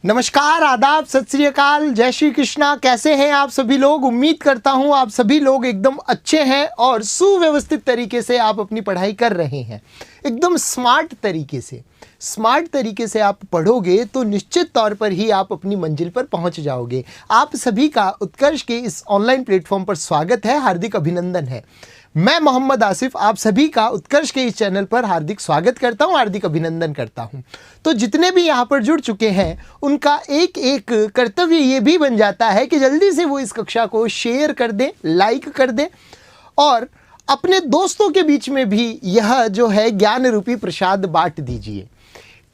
नमस्कार, आदाब, सत श्री अकाल, जय श्री कृष्णा। कैसे हैं आप सभी लोग? उम्मीद करता हूं आप सभी लोग एकदम अच्छे हैं और सुव्यवस्थित तरीके से आप अपनी पढ़ाई कर रहे हैं। एकदम स्मार्ट तरीके से आप पढ़ोगे तो निश्चित तौर पर ही आप अपनी मंजिल पर पहुंच जाओगे। आप सभी का उत्कर्ष के इस ऑनलाइन प्लेटफॉर्म पर स्वागत है, हार्दिक अभिनंदन है। मैं मोहम्मद आसिफ आप सभी का उत्कर्ष के इस चैनल पर हार्दिक स्वागत करता हूं, हार्दिक अभिनंदन करता हूं। तो जितने भी यहां पर जुड़ चुके हैं उनका एक एक कर्तव्य ये भी बन जाता है कि जल्दी से वो इस कक्षा को शेयर कर दें, लाइक कर दें और अपने दोस्तों के बीच में भी यह जो है ज्ञान रूपी प्रसाद बांट दीजिए।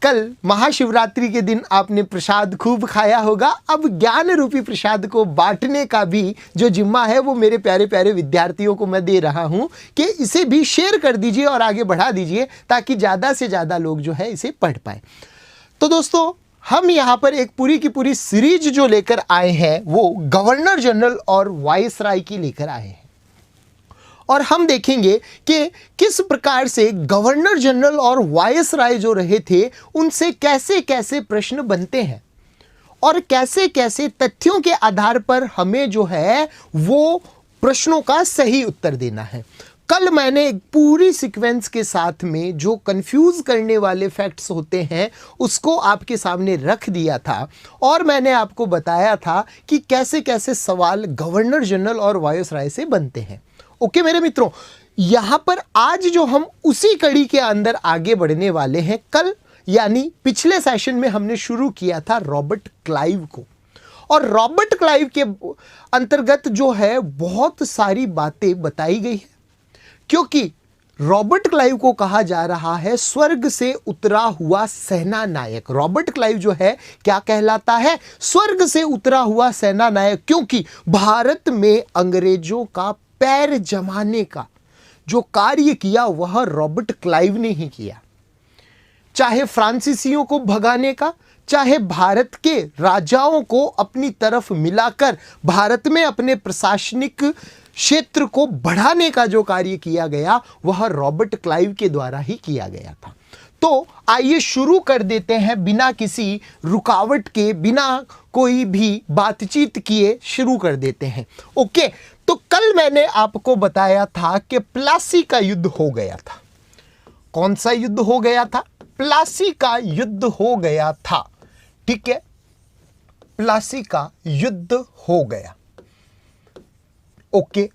कल महाशिवरात्रि के दिन आपने प्रसाद खूब खाया होगा। अब ज्ञान रूपी प्रसाद को बांटने का भी जो जिम्मा है वो मेरे प्यारे प्यारे विद्यार्थियों को मैं दे रहा हूं कि इसे भी शेयर कर दीजिए और आगे बढ़ा दीजिए ताकि ज़्यादा से ज़्यादा लोग जो है इसे पढ़ पाए। तो दोस्तों, हम यहाँ पर एक पूरी की पूरी सीरीज जो लेकर आए हैं वो गवर्नर जनरल और वायसराय की लेकर आए हैं और हम देखेंगे कि किस प्रकार से गवर्नर जनरल और वायसराय जो रहे थे उनसे कैसे कैसे प्रश्न बनते हैं और कैसे कैसे तथ्यों के आधार पर हमें जो है वो प्रश्नों का सही उत्तर देना है। कल मैंने एक पूरी सीक्वेंस के साथ में जो कंफ्यूज करने वाले फैक्ट्स होते हैं उसको आपके सामने रख दिया था और मैंने आपको बताया था कि कैसे कैसे सवाल गवर्नर जनरल और वायसराय से बनते हैं। ओके मेरे मित्रों, यहां पर आज जो हम उसी कड़ी के अंदर आगे बढ़ने वाले हैं। कल यानी पिछले सेशन में हमने शुरू किया था रॉबर्ट क्लाइव को और रॉबर्ट क्लाइव के अंतर्गत जो है बहुत सारी बातें बताई गई है क्योंकि रॉबर्ट क्लाइव को कहा जा रहा है स्वर्ग से उतरा हुआ सेना नायक। रॉबर्ट क्लाइव जो है क्या कहलाता है? स्वर्ग से उतरा हुआ सेना नायक, क्योंकि भारत में अंग्रेजों का पैर जमाने का जो कार्य किया वह रॉबर्ट क्लाइव ने ही किया। चाहे फ्रांसीसियों को भगाने का, चाहे भारत के राजाओं को अपनी तरफ मिलाकर भारत में अपने प्रशासनिक क्षेत्र को बढ़ाने का जो कार्य किया गया वह रॉबर्ट क्लाइव के द्वारा ही किया गया था। तो आइए शुरू कर देते हैं बिना किसी रुकावट के, बिना कोई भी बातचीत किए शुरू कर देते हैं। ओके, तो कल मैंने आपको बताया था कि प्लासी का युद्ध हो गया था। कौन सा युद्ध हो गया था? प्लासी का युद्ध हो गया था। ठीक है, प्लासी का युद्ध हो गया। ओके,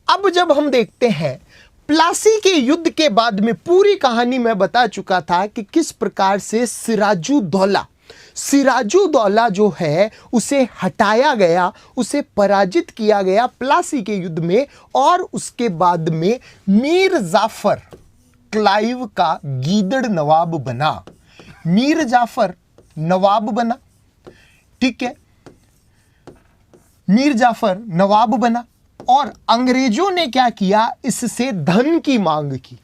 अब जब हम देखते हैं प्लासी के युद्ध के बाद में पूरी कहानी मैं बता चुका था कि किस प्रकार से सिराजुद्दौला जो है उसे हटाया गया, उसे पराजित किया गया प्लासी के युद्ध में और उसके बाद में मीर जाफर क्लाइव का गीदड़ नवाब बना। मीर जाफर नवाब बना। ठीक है, मीर जाफर नवाब बना और अंग्रेजों ने क्या किया? इससे धन की मांग की।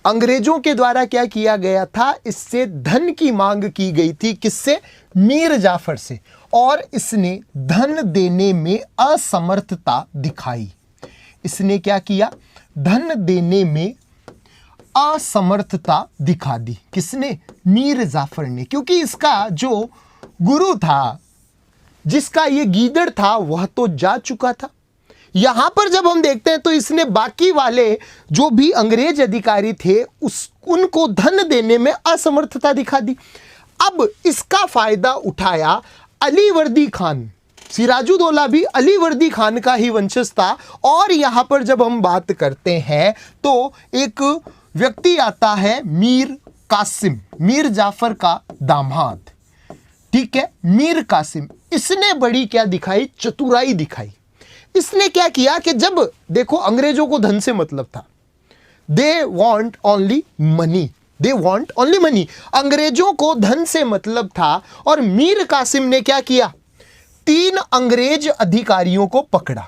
अंग्रेजों के द्वारा क्या किया गया था? इससे धन की मांग की गई थी। किससे? मीर जाफर से। और इसने धन देने में असमर्थता दिखाई। इसने क्या किया? धन देने में असमर्थता दिखा दी। किसने? मीर जाफर ने, क्योंकि इसका जो गुरु था, जिसका ये गीदड़ था, वह तो जा चुका था। यहां पर जब हम देखते हैं तो इसने बाकी वाले जो भी अंग्रेज अधिकारी थे उनको धन देने में असमर्थता दिखा दी। अब इसका फायदा उठाया अलीवर्दी खान। सिराजुद्दौला भी अलीवर्दी खान का ही वंशज था। और यहां पर जब हम बात करते हैं तो एक व्यक्ति आता है मीर कासिम, मीर जाफर का दामाद। ठीक है, मीर कासिम। इसने बड़ी क्या दिखाई? चतुराई दिखाई। इसने क्या किया कि जब देखो अंग्रेजों को धन से मतलब था, दे वॉन्ट ओनली मनी, अंग्रेजों को धन से मतलब था। और मीर कासिम ने क्या किया? 3 अंग्रेज अधिकारियों को पकड़ा।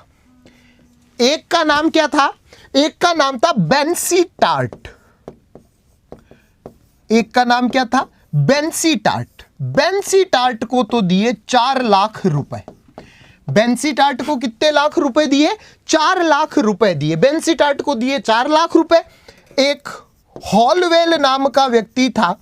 एक का नाम क्या था? एक का नाम था बेंसी टार्ट। एक का नाम क्या था? बेंसी टार्ट। बेंसी टार्ट को तो दिए 4 लाख रुपए। बेंसी टार्ट को कितने लाख रुपए दिए? 4 लाख रुपए दिए। बेंसी टार्ट को दिए 4 लाख रुपए। एक हॉलवेल नाम का व्यक्ति था,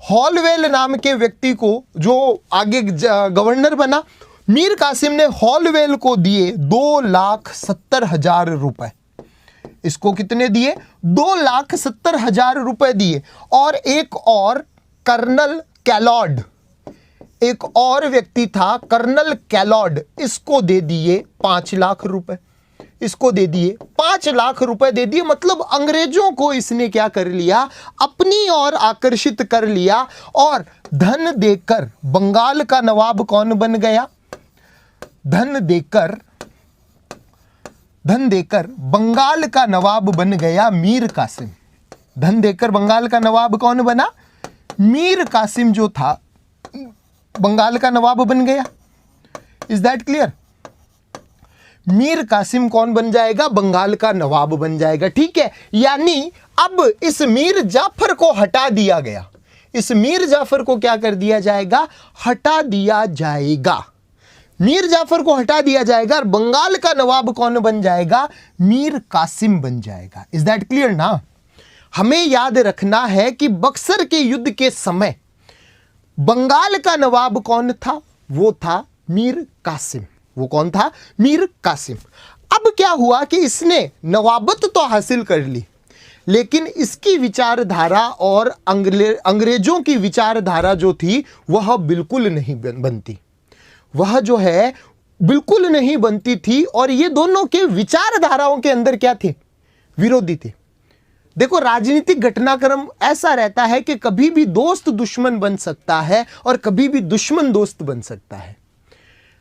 हॉलवेल नाम के व्यक्ति को, जो आगे गवर्नर बना, मीर कासिम ने हॉलवेल को दिए 2,70,000 रुपए। इसको कितने दिए? 2,70,000 रुपए दिए। और एक और कर्नल कैलॉड, एक और व्यक्ति था कर्नल कैलॉड, इसको दे दिए 5 लाख रुपए। इसको दे दिए 5 लाख रुपए दे दिए। मतलब अंग्रेजों को इसने क्या कर लिया? अपनी ओर आकर्षित कर लिया। और धन देकर बंगाल का नवाब कौन बन गया? धन देकर बंगाल का नवाब बन गया मीर कासिम। धन देकर बंगाल का नवाब कौन बना? मीर कासिम जो था बंगाल का नवाब बन गया। Is that clear? Mir Qasim कौन बन जाएगा? बंगाल का नवाब बन जाएगा। ठीक है, यानी अब इस मीर जाफर को हटा दिया गया। इस मीर जाफर को क्या कर दिया जाएगा? हटा दिया जाएगा। मीर जाफर को हटा दिया जाएगा और बंगाल का नवाब कौन बन जाएगा? मीर कासिम बन जाएगा। इज दैट क्लियर ना? हमें याद रखना है कि बक्सर के युद्ध के समय बंगाल का नवाब कौन था? वो था मीर कासिम। वो कौन था? मीर कासिम। अब क्या हुआ कि इसने नवाबत तो हासिल कर ली, लेकिन इसकी विचारधारा और अंग्रेजों की विचारधारा जो थी वह बिल्कुल नहीं बनती। वह जो है बिल्कुल नहीं बनती थी। और ये दोनों के विचारधाराओं के अंदर क्या थे? विरोधी थे। देखो, राजनीतिक घटनाक्रम ऐसा रहता है कि कभी भी दोस्त दुश्मन बन सकता है और कभी भी दुश्मन दोस्त बन सकता है।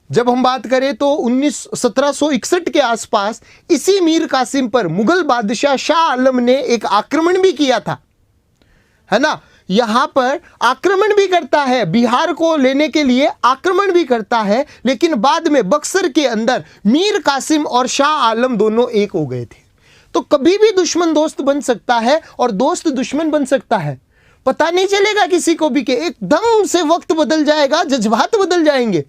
जब हम बात करें तो 1761 के आसपास इसी मीर कासिम पर मुगल बादशाह शाह आलम ने एक आक्रमण भी किया था, है ना? यहां पर आक्रमण भी करता है, बिहार को लेने के लिए आक्रमण भी करता है, लेकिन बाद में बक्सर के अंदर मीर कासिम और शाह आलम दोनों एक हो गए थे। तो कभी भी दुश्मन दोस्त बन सकता है और दोस्त दुश्मन बन सकता है। पता नहीं चलेगा किसी को भी कि एकदम से वक्त बदल जाएगा, जज्बात बदल जाएंगे,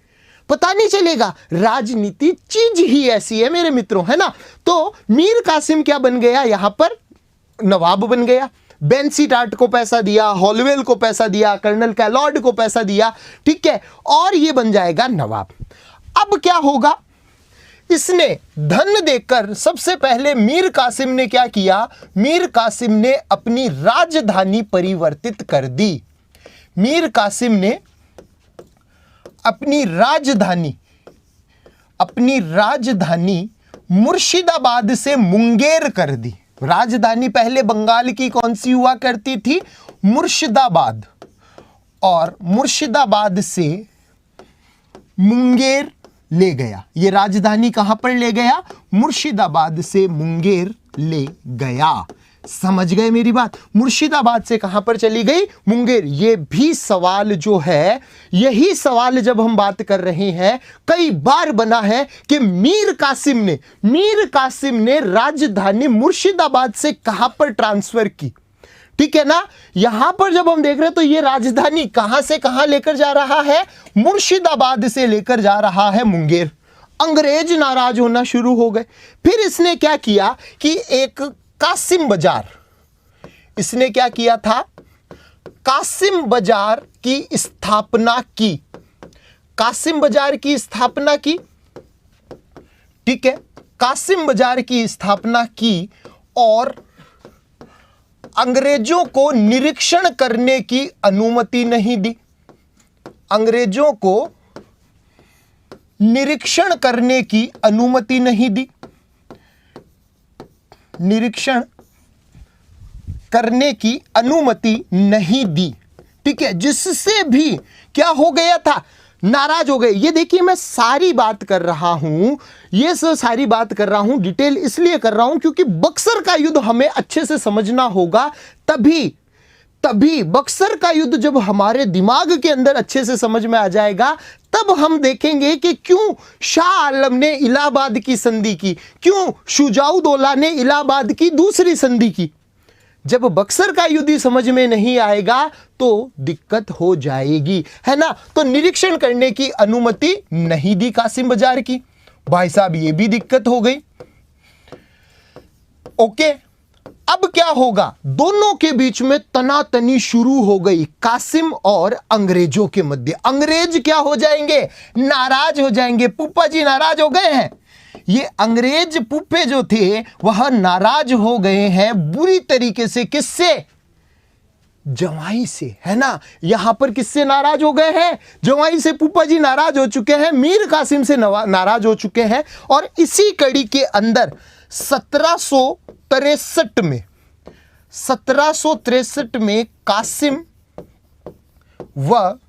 पता नहीं चलेगा। राजनीति चीज ही ऐसी है मेरे मित्रों, है ना? तो मीर कासिम क्या बन गया? यहां पर नवाब बन गया। बेंसीटाट को पैसा दिया, हॉलवेल को पैसा दिया, कर्नल कैलॉड को पैसा दिया, ठीक है, और ये बन जाएगा नवाब। अब क्या होगा? इसने धन देकर सबसे पहले मीर कासिम ने क्या किया? मीर कासिम ने अपनी राजधानी परिवर्तित कर दी। मीर कासिम ने अपनी राजधानी मुर्शिदाबाद से मुंगेर कर दी। राजधानी पहले बंगाल की कौन सी हुआ करती थी? मुर्शिदाबाद। और मुर्शिदाबाद से मुंगेर ले गया। ये राजधानी कहां पर ले गया? मुर्शिदाबाद से मुंगेर ले गया। समझ गए मेरी बात? मुर्शिदाबाद से कहां पर चली गई? मुंगेर। ये भी सवाल जो है, यही सवाल जब हम बात कर रहे हैं कई बार बना है कि मीर कासिम ने राजधानी मुर्शिदाबाद से कहां पर ट्रांसफर की। ठीक है ना? यहां पर जब हम देख रहे हैं तो ये राजधानी कहां से कहां लेकर जा रहा है? मुर्शिदाबाद से लेकर जा रहा है मुंगेर। अंग्रेज नाराज होना शुरू हो गए। फिर इसने क्या किया कि एक कासिम बाजार, इसने क्या किया था? कासिम बाजार की स्थापना की। कासिम बाजार की स्थापना की, ठीक है, कासिम बाजार की स्थापना की और अंग्रेजों को निरीक्षण करने की अनुमति नहीं दी। अंग्रेजों को निरीक्षण करने की अनुमति नहीं दी। निरीक्षण करने की अनुमति नहीं दी, ठीक है, जिससे भी क्या हो गया था? नाराज हो गए। ये देखिए, मैं सारी बात कर रहा हूं, ये सारी बात कर रहा हूं, डिटेल इसलिए कर रहा हूं क्योंकि बक्सर का युद्ध हमें अच्छे से समझना होगा। तभी बक्सर का युद्ध जब हमारे दिमाग के अंदर अच्छे से समझ में आ जाएगा, तब हम देखेंगे कि क्यों शाह आलम ने इलाहाबाद की संधि की, क्यों शुजाउद्दौला ने इलाहाबाद की दूसरी संधि की। जब बक्सर का युद्ध समझ में नहीं आएगा तो दिक्कत हो जाएगी, है ना? तो निरीक्षण करने की अनुमति नहीं दी कासिम बाजार की। भाई साहब, ये भी दिक्कत हो गई। ओके, अब क्या होगा, दोनों के बीच में तनातनी शुरू हो गई, कासिम और अंग्रेजों के मध्य। अंग्रेज क्या हो जाएंगे, नाराज हो जाएंगे। पुप्पा जी नाराज हो गए हैं, ये अंग्रेज पुप्पे जो थे वह नाराज हो गए हैं बुरी तरीके से। किससे, जवाई से, है ना। यहां पर किससे नाराज हो गए हैं, जवाई से पुप्पा जी नाराज हो चुके हैं, मीर कासिम से नाराज हो चुके हैं। और इसी कड़ी के अंदर 1763 में कासिम व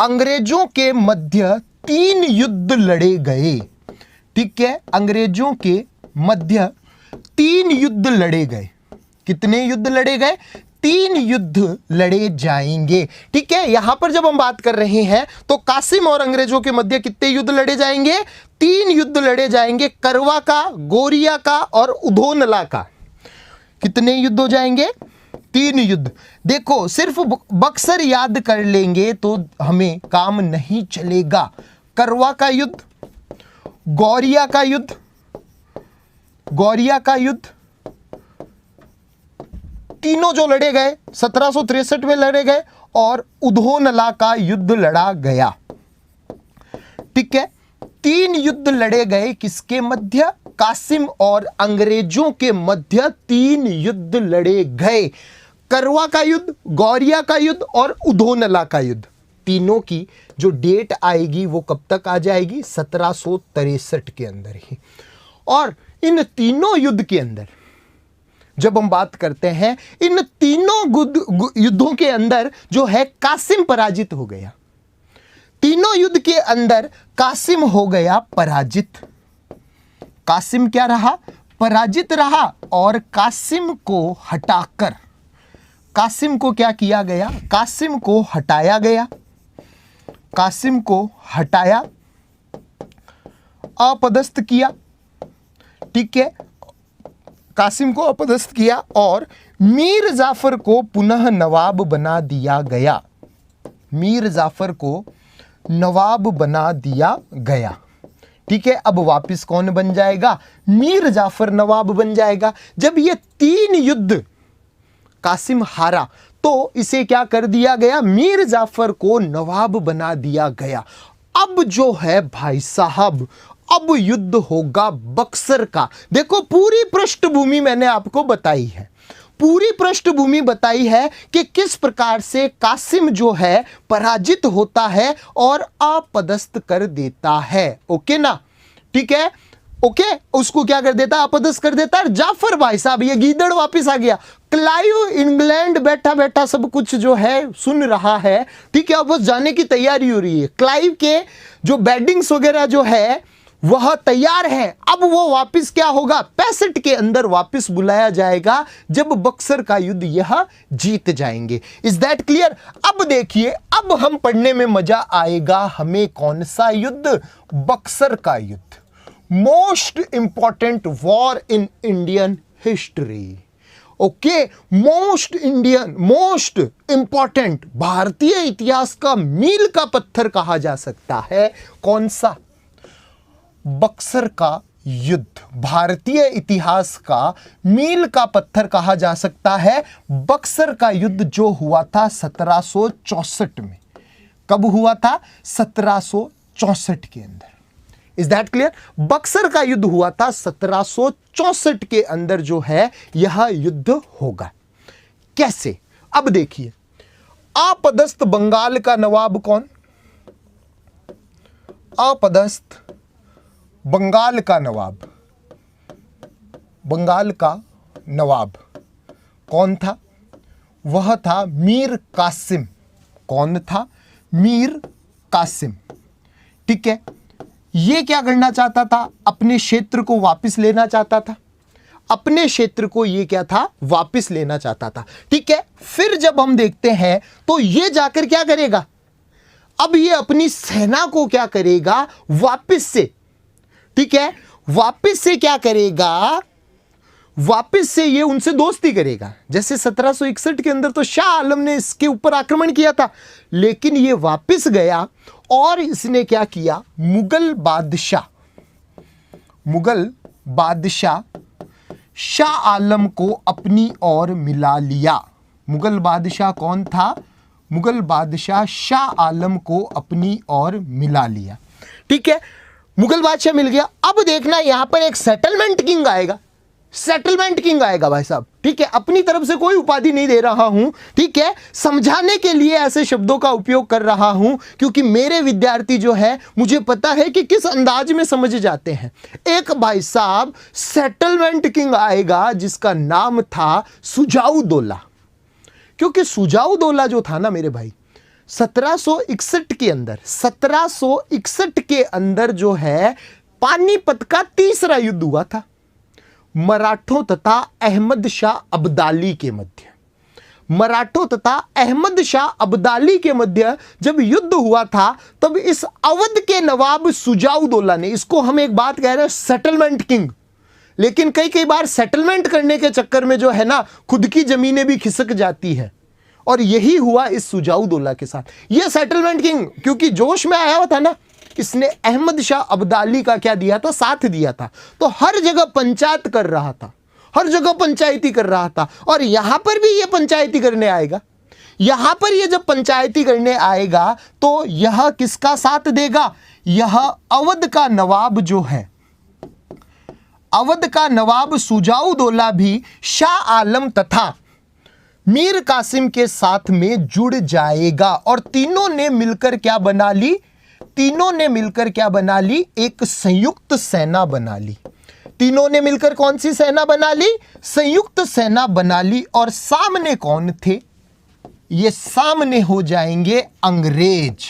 अंग्रेजों के मध्य 3 युद्ध लड़े गए। ठीक है, अंग्रेजों के मध्य 3 युद्ध लड़े गए। कितने युद्ध लड़े गए, 3 युद्ध लड़े जाएंगे। ठीक है, यहां पर जब हम बात कर रहे हैं तो कासिम और अंग्रेजों के मध्य कितने युद्ध लड़े जाएंगे, 3 युद्ध लड़े जाएंगे। करवा का, गोरिया का और उधोनला का। कितने युद्ध हो जाएंगे, 3 युद्ध। देखो, सिर्फ बक्सर याद कर लेंगे तो हमें काम नहीं चलेगा। करवा का युद्ध, गोरिया का युद्ध, तीनों जो लड़े गए 1763 में लड़े गए, और उधोनला का युद्ध लड़ा गया। ठीक है, 3 युद्ध लड़े गए किसके मध्य, कासिम और अंग्रेजों के मध्य 3 युद्ध लड़े गए। करवा का युद्ध, गोरिया का युद्ध और उधोनला का युद्ध। तीनों की जो डेट आएगी वो कब तक आ जाएगी, 1763 के अंदर ही। और इन तीनों युद्ध के अंदर जब हम बात करते हैं, इन तीनों युद्धों के अंदर जो है कासिम पराजित हो गया। तीनों युद्ध के अंदर कासिम हो गया पराजित। कासिम क्या रहा, पराजित रहा। और कासिम को हटाकर, कासिम को क्या किया गया, कासिम को हटाया गया। कासिम को हटाया, अपदस्थ किया। ठीक है, कासिम को अपदस्थ किया और मीर जाफर को पुनः नवाब बना दिया गया। मीर जाफर को नवाब बना दिया गया। ठीक है, अब वापस कौन बन जाएगा, मीर जाफर नवाब बन जाएगा। जब ये 3 युद्ध कासिम हारा तो इसे क्या कर दिया गया, मीर जाफर को नवाब बना दिया गया। अब जो है भाई साहब, अब युद्ध होगा बक्सर का। देखो, पूरी पृष्ठभूमि मैंने आपको बताई है, पूरी पृष्ठभूमि बताई है कि किस प्रकार से कासिम जो है पराजित होता है और अपदस्थ कर देता है। ओके ना, ठीक है, ओके, उसको क्या कर देता है, अपदस्थ कर देता है। जाफर भाई साहब, ये गीदड़ वापस आ गया। क्लाइव इंग्लैंड बैठा बैठा सब कुछ जो है सुन रहा है। ठीक है, अब बस जाने की तैयारी हो रही है। क्लाइव के जो बैडिंग्स वगैरह जो है वह तैयार है। अब वो वापस क्या होगा, 65 के अंदर वापस बुलाया जाएगा जब बक्सर का युद्ध यह जीत जाएंगे। Is that clear. अब देखिए, अब हम पढ़ने में मजा आएगा हमें। कौन सा युद्ध, बक्सर का युद्ध। Most important war in Indian history. Okay, most important, भारतीय इतिहास का मील का पत्थर कहा जा सकता है। कौन सा, बक्सर का युद्ध। भारतीय इतिहास का मील का पत्थर कहा जा सकता है। बक्सर का युद्ध जो हुआ था 1764 में। कब हुआ था, 1764 के अंदर। Is that clear. बक्सर का युद्ध हुआ था 1764 के अंदर जो है यह युद्ध होगा। कैसे, अब देखिए, अपदस्थ बंगाल का नवाब कौन, अपदस्थ बंगाल का नवाब, बंगाल का नवाब कौन था, वह था मीर कासिम। कौन था, मीर कासिम। ठीक है, ये क्या करना चाहता था, अपने क्षेत्र को वापस लेना चाहता था। अपने क्षेत्र को ये क्या था, वापस लेना चाहता था। ठीक है, फिर जब हम देखते हैं तो ये जाकर क्या करेगा, अब ये अपनी सेना को क्या करेगा, वापस से, ठीक है, वापस से क्या करेगा, वापस से ये उनसे दोस्ती करेगा। जैसे 1761 के अंदर तो शाह आलम ने इसके ऊपर आक्रमण किया था, लेकिन ये वापस गया और इसने क्या किया, मुगल बादशाह शाह आलम को अपनी ओर मिला लिया। मुगल बादशाह कौन था? मुगल बादशाह शाह आलम को अपनी ओर मिला लिया। ठीक है, मुगल बादशाह मिल गया। अब देखना यहां पर एक सेटलमेंट किंग आएगा, सेटलमेंट किंग आएगा भाई साहब। ठीक है, अपनी तरफ से कोई उपाधि नहीं दे रहा हूं, ठीक है, समझाने के लिए ऐसे शब्दों का उपयोग कर रहा हूं क्योंकि मेरे विद्यार्थी जो है मुझे पता है कि किस अंदाज में समझ जाते हैं। एक भाई साहब सेटलमेंट किंग आएगा जिसका नाम था सुजाउदौला। क्योंकि सुजाउदौला जो था ना मेरे भाई, 1761 के अंदर, 1761 के अंदर जो है पानीपत का तीसरा युद्ध हुआ था मराठों तथा अहमद शाह अब्दाली के मध्य। मराठों तथा अहमद शाह अब्दाली के मध्य जब युद्ध हुआ था तब इस अवध के नवाब सुजाउदौला ने, इसको हम एक बात कह रहे हैं सेटलमेंट किंग, लेकिन कई बार सेटलमेंट करने के चक्कर में जो है ना खुद की जमीनें भी खिसक जाती है, और यही हुआ इस सुजाउदौला के साथ। यह सेटलमेंट किंग क्योंकि जोश में आया हुआ था ना, इसने अहमद शाह अब्दाली का क्या दिया था? साथ दिया था। तो हर जगह पंचायत कर रहा था, हर जगह पंचायती कर रहा था, और यहां पर भी यह पंचायती करने आएगा। यहां पर यह जब पंचायती करने आएगा तो यह किसका साथ देगा? यह अवध का नवाब जो है, अवध का नवाब सुजाउदौला भी शाह आलम तथा मीर कासिम के साथ में जुड़ जाएगा, और तीनों ने मिलकर क्या बना ली? तीनों ने मिलकर क्या बना ली? एक संयुक्त सेना बना ली। तीनों ने मिलकर कौन सी सेना बना ली? संयुक्त सेना बना ली। और सामने कौन थे? ये सामने हो जाएंगे अंग्रेज।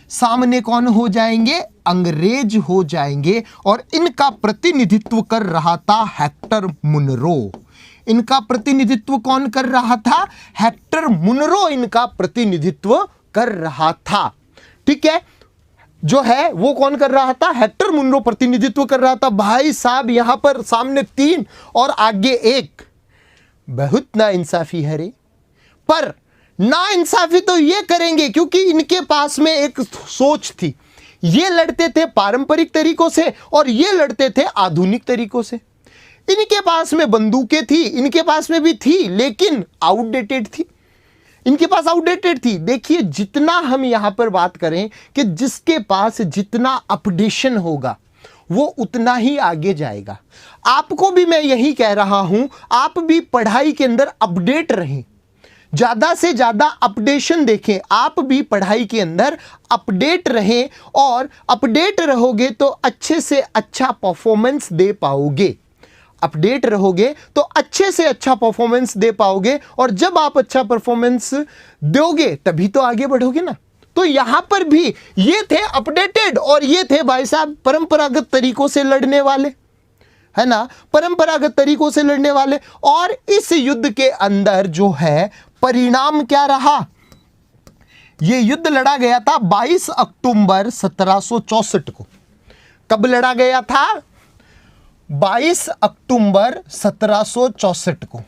सामने कौन हो जाएंगे? अंग्रेज हो जाएंगे। और इनका प्रतिनिधित्व कर रहा था हेक्टर मुनरो। इनका प्रतिनिधित्व कौन कर रहा था? हेक्टर मुनरो इनका प्रतिनिधित्व कर रहा था। ठीक है, जो है वो कौन कर रहा था? हेक्टर मुनरो प्रतिनिधित्व कर रहा था। भाई साहब यहां पर सामने 3 और आगे 1। बहुत ना इंसाफी है रे। पर ना इंसाफी तो ये करेंगे क्योंकि इनके पास में एक सोच थी। ये लड़ते थे पारंपरिक तरीकों से और ये लड़ते थे आधुनिक तरीकों से। इनके पास में बंदूकें थी, इनके पास में भी थी, लेकिन आउटडेटेड थी। इनके पास आउटडेटेड थी। देखिए जितना हम यहां पर बात करें कि जिसके पास जितना अपडेशन होगा वो उतना ही आगे जाएगा। आपको भी मैं यही कह रहा हूं, आप भी पढ़ाई के अंदर अपडेट रहें, ज्यादा से ज्यादा अपडेशन देखें। आप भी पढ़ाई के अंदर अपडेट रहें, और अपडेट रहोगे तो अच्छे से अच्छा परफॉर्मेंस दे पाओगे। अपडेट रहोगे तो अच्छे से अच्छा परफॉर्मेंस दे पाओगे, और जब आप अच्छा परफॉर्मेंस दोगे तभी तो आगे बढ़ोगे ना। तो यहां पर भी ये थे अपडेटेड और ये थे भाई साहब परंपरागत तरीकों से लड़ने वाले, है ना, परंपरागत तरीकों से लड़ने वाले। और इस युद्ध के अंदर जो है परिणाम क्या रहा? यह युद्ध लड़ा गया था 22 अक्टूबर 1764 को। कब लड़ा गया था? 22 अक्टूबर 1764 को।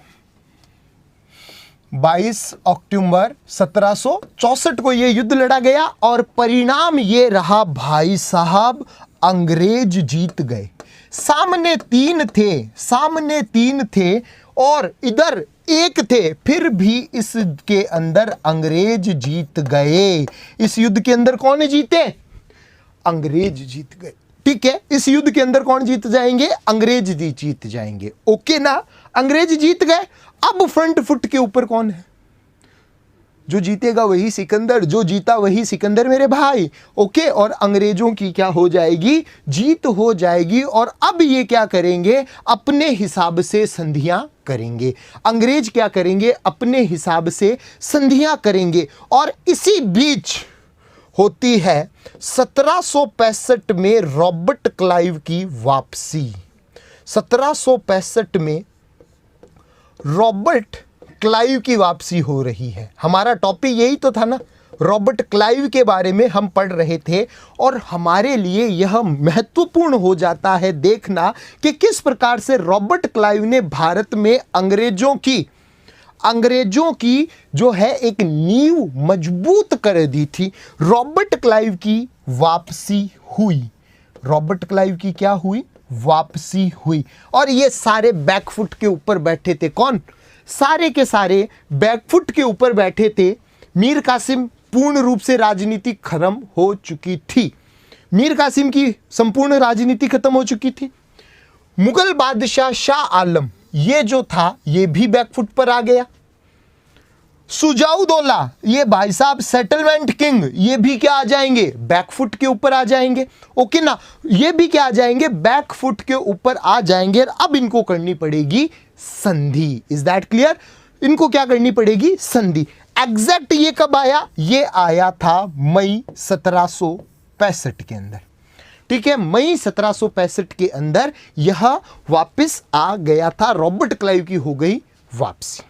22 अक्टूबर 1764 को यह युद्ध लड़ा गया, और परिणाम यह रहा भाई साहब, अंग्रेज जीत गए। सामने 3 थे, सामने 3 थे और इधर 1 थे, फिर भी इसके अंदर अंग्रेज जीत गए। इस युद्ध के अंदर कौन जीते? अंग्रेज जीत गए। ठीक है, इस युद्ध के अंदर कौन जीत जाएंगे? अंग्रेज जीत जाएंगे। ओके ना, अंग्रेज जीत गए। अब फ्रंट फुट के ऊपर कौन है? जो जीतेगा वही सिकंदर, जो जीता वही सिकंदर मेरे भाई। ओके, और अंग्रेजों की क्या हो जाएगी? जीत हो जाएगी। और अब ये क्या करेंगे? अपने हिसाब से संधियां करेंगे। अंग्रेज क्या करेंगे? अपने हिसाब से संधियां करेंगे। और इसी बीच होती है 1765 में रॉबर्ट क्लाइव की वापसी। 1765 में रॉबर्ट क्लाइव की वापसी हो रही है। हमारा टॉपिक यही तो था ना, रॉबर्ट क्लाइव के बारे में हम पढ़ रहे थे, और हमारे लिए यह महत्वपूर्ण हो जाता है देखना कि किस प्रकार से रॉबर्ट क्लाइव ने भारत में अंग्रेजों की जो है एक नींव मजबूत कर दी थी। रॉबर्ट क्लाइव की वापसी हुई। रॉबर्ट क्लाइव की क्या हुई? वापसी हुई। और ये सारे बैकफुट के ऊपर बैठे थे। कौन? सारे के सारे बैकफुट के ऊपर बैठे थे। मीर कासिम पूर्ण रूप से राजनीति खत्म हो चुकी थी। मीर कासिम की संपूर्ण राजनीति खत्म हो चुकी थी। मुगल बादशाह शाह आलम ये जो था ये भी बैकफुट पर आ गया। सुजाउदौला ये भाई साहब सेटलमेंट किंग, ये भी क्या आ जाएंगे? बैकफुट के ऊपर आ जाएंगे। ओके ना, ये भी क्या आ जाएंगे? बैकफुट के ऊपर आ जाएंगे। अब इनको करनी पड़ेगी संधि। Is that clear? इनको क्या करनी पड़ेगी? संधि। एग्जैक्ट ये कब आया? ये आया था मई 1765 के अंदर। ठीक है, मई 1765 के अंदर यह वापस आ गया था। रॉबर्ट क्लाइव की हो गई वापसी।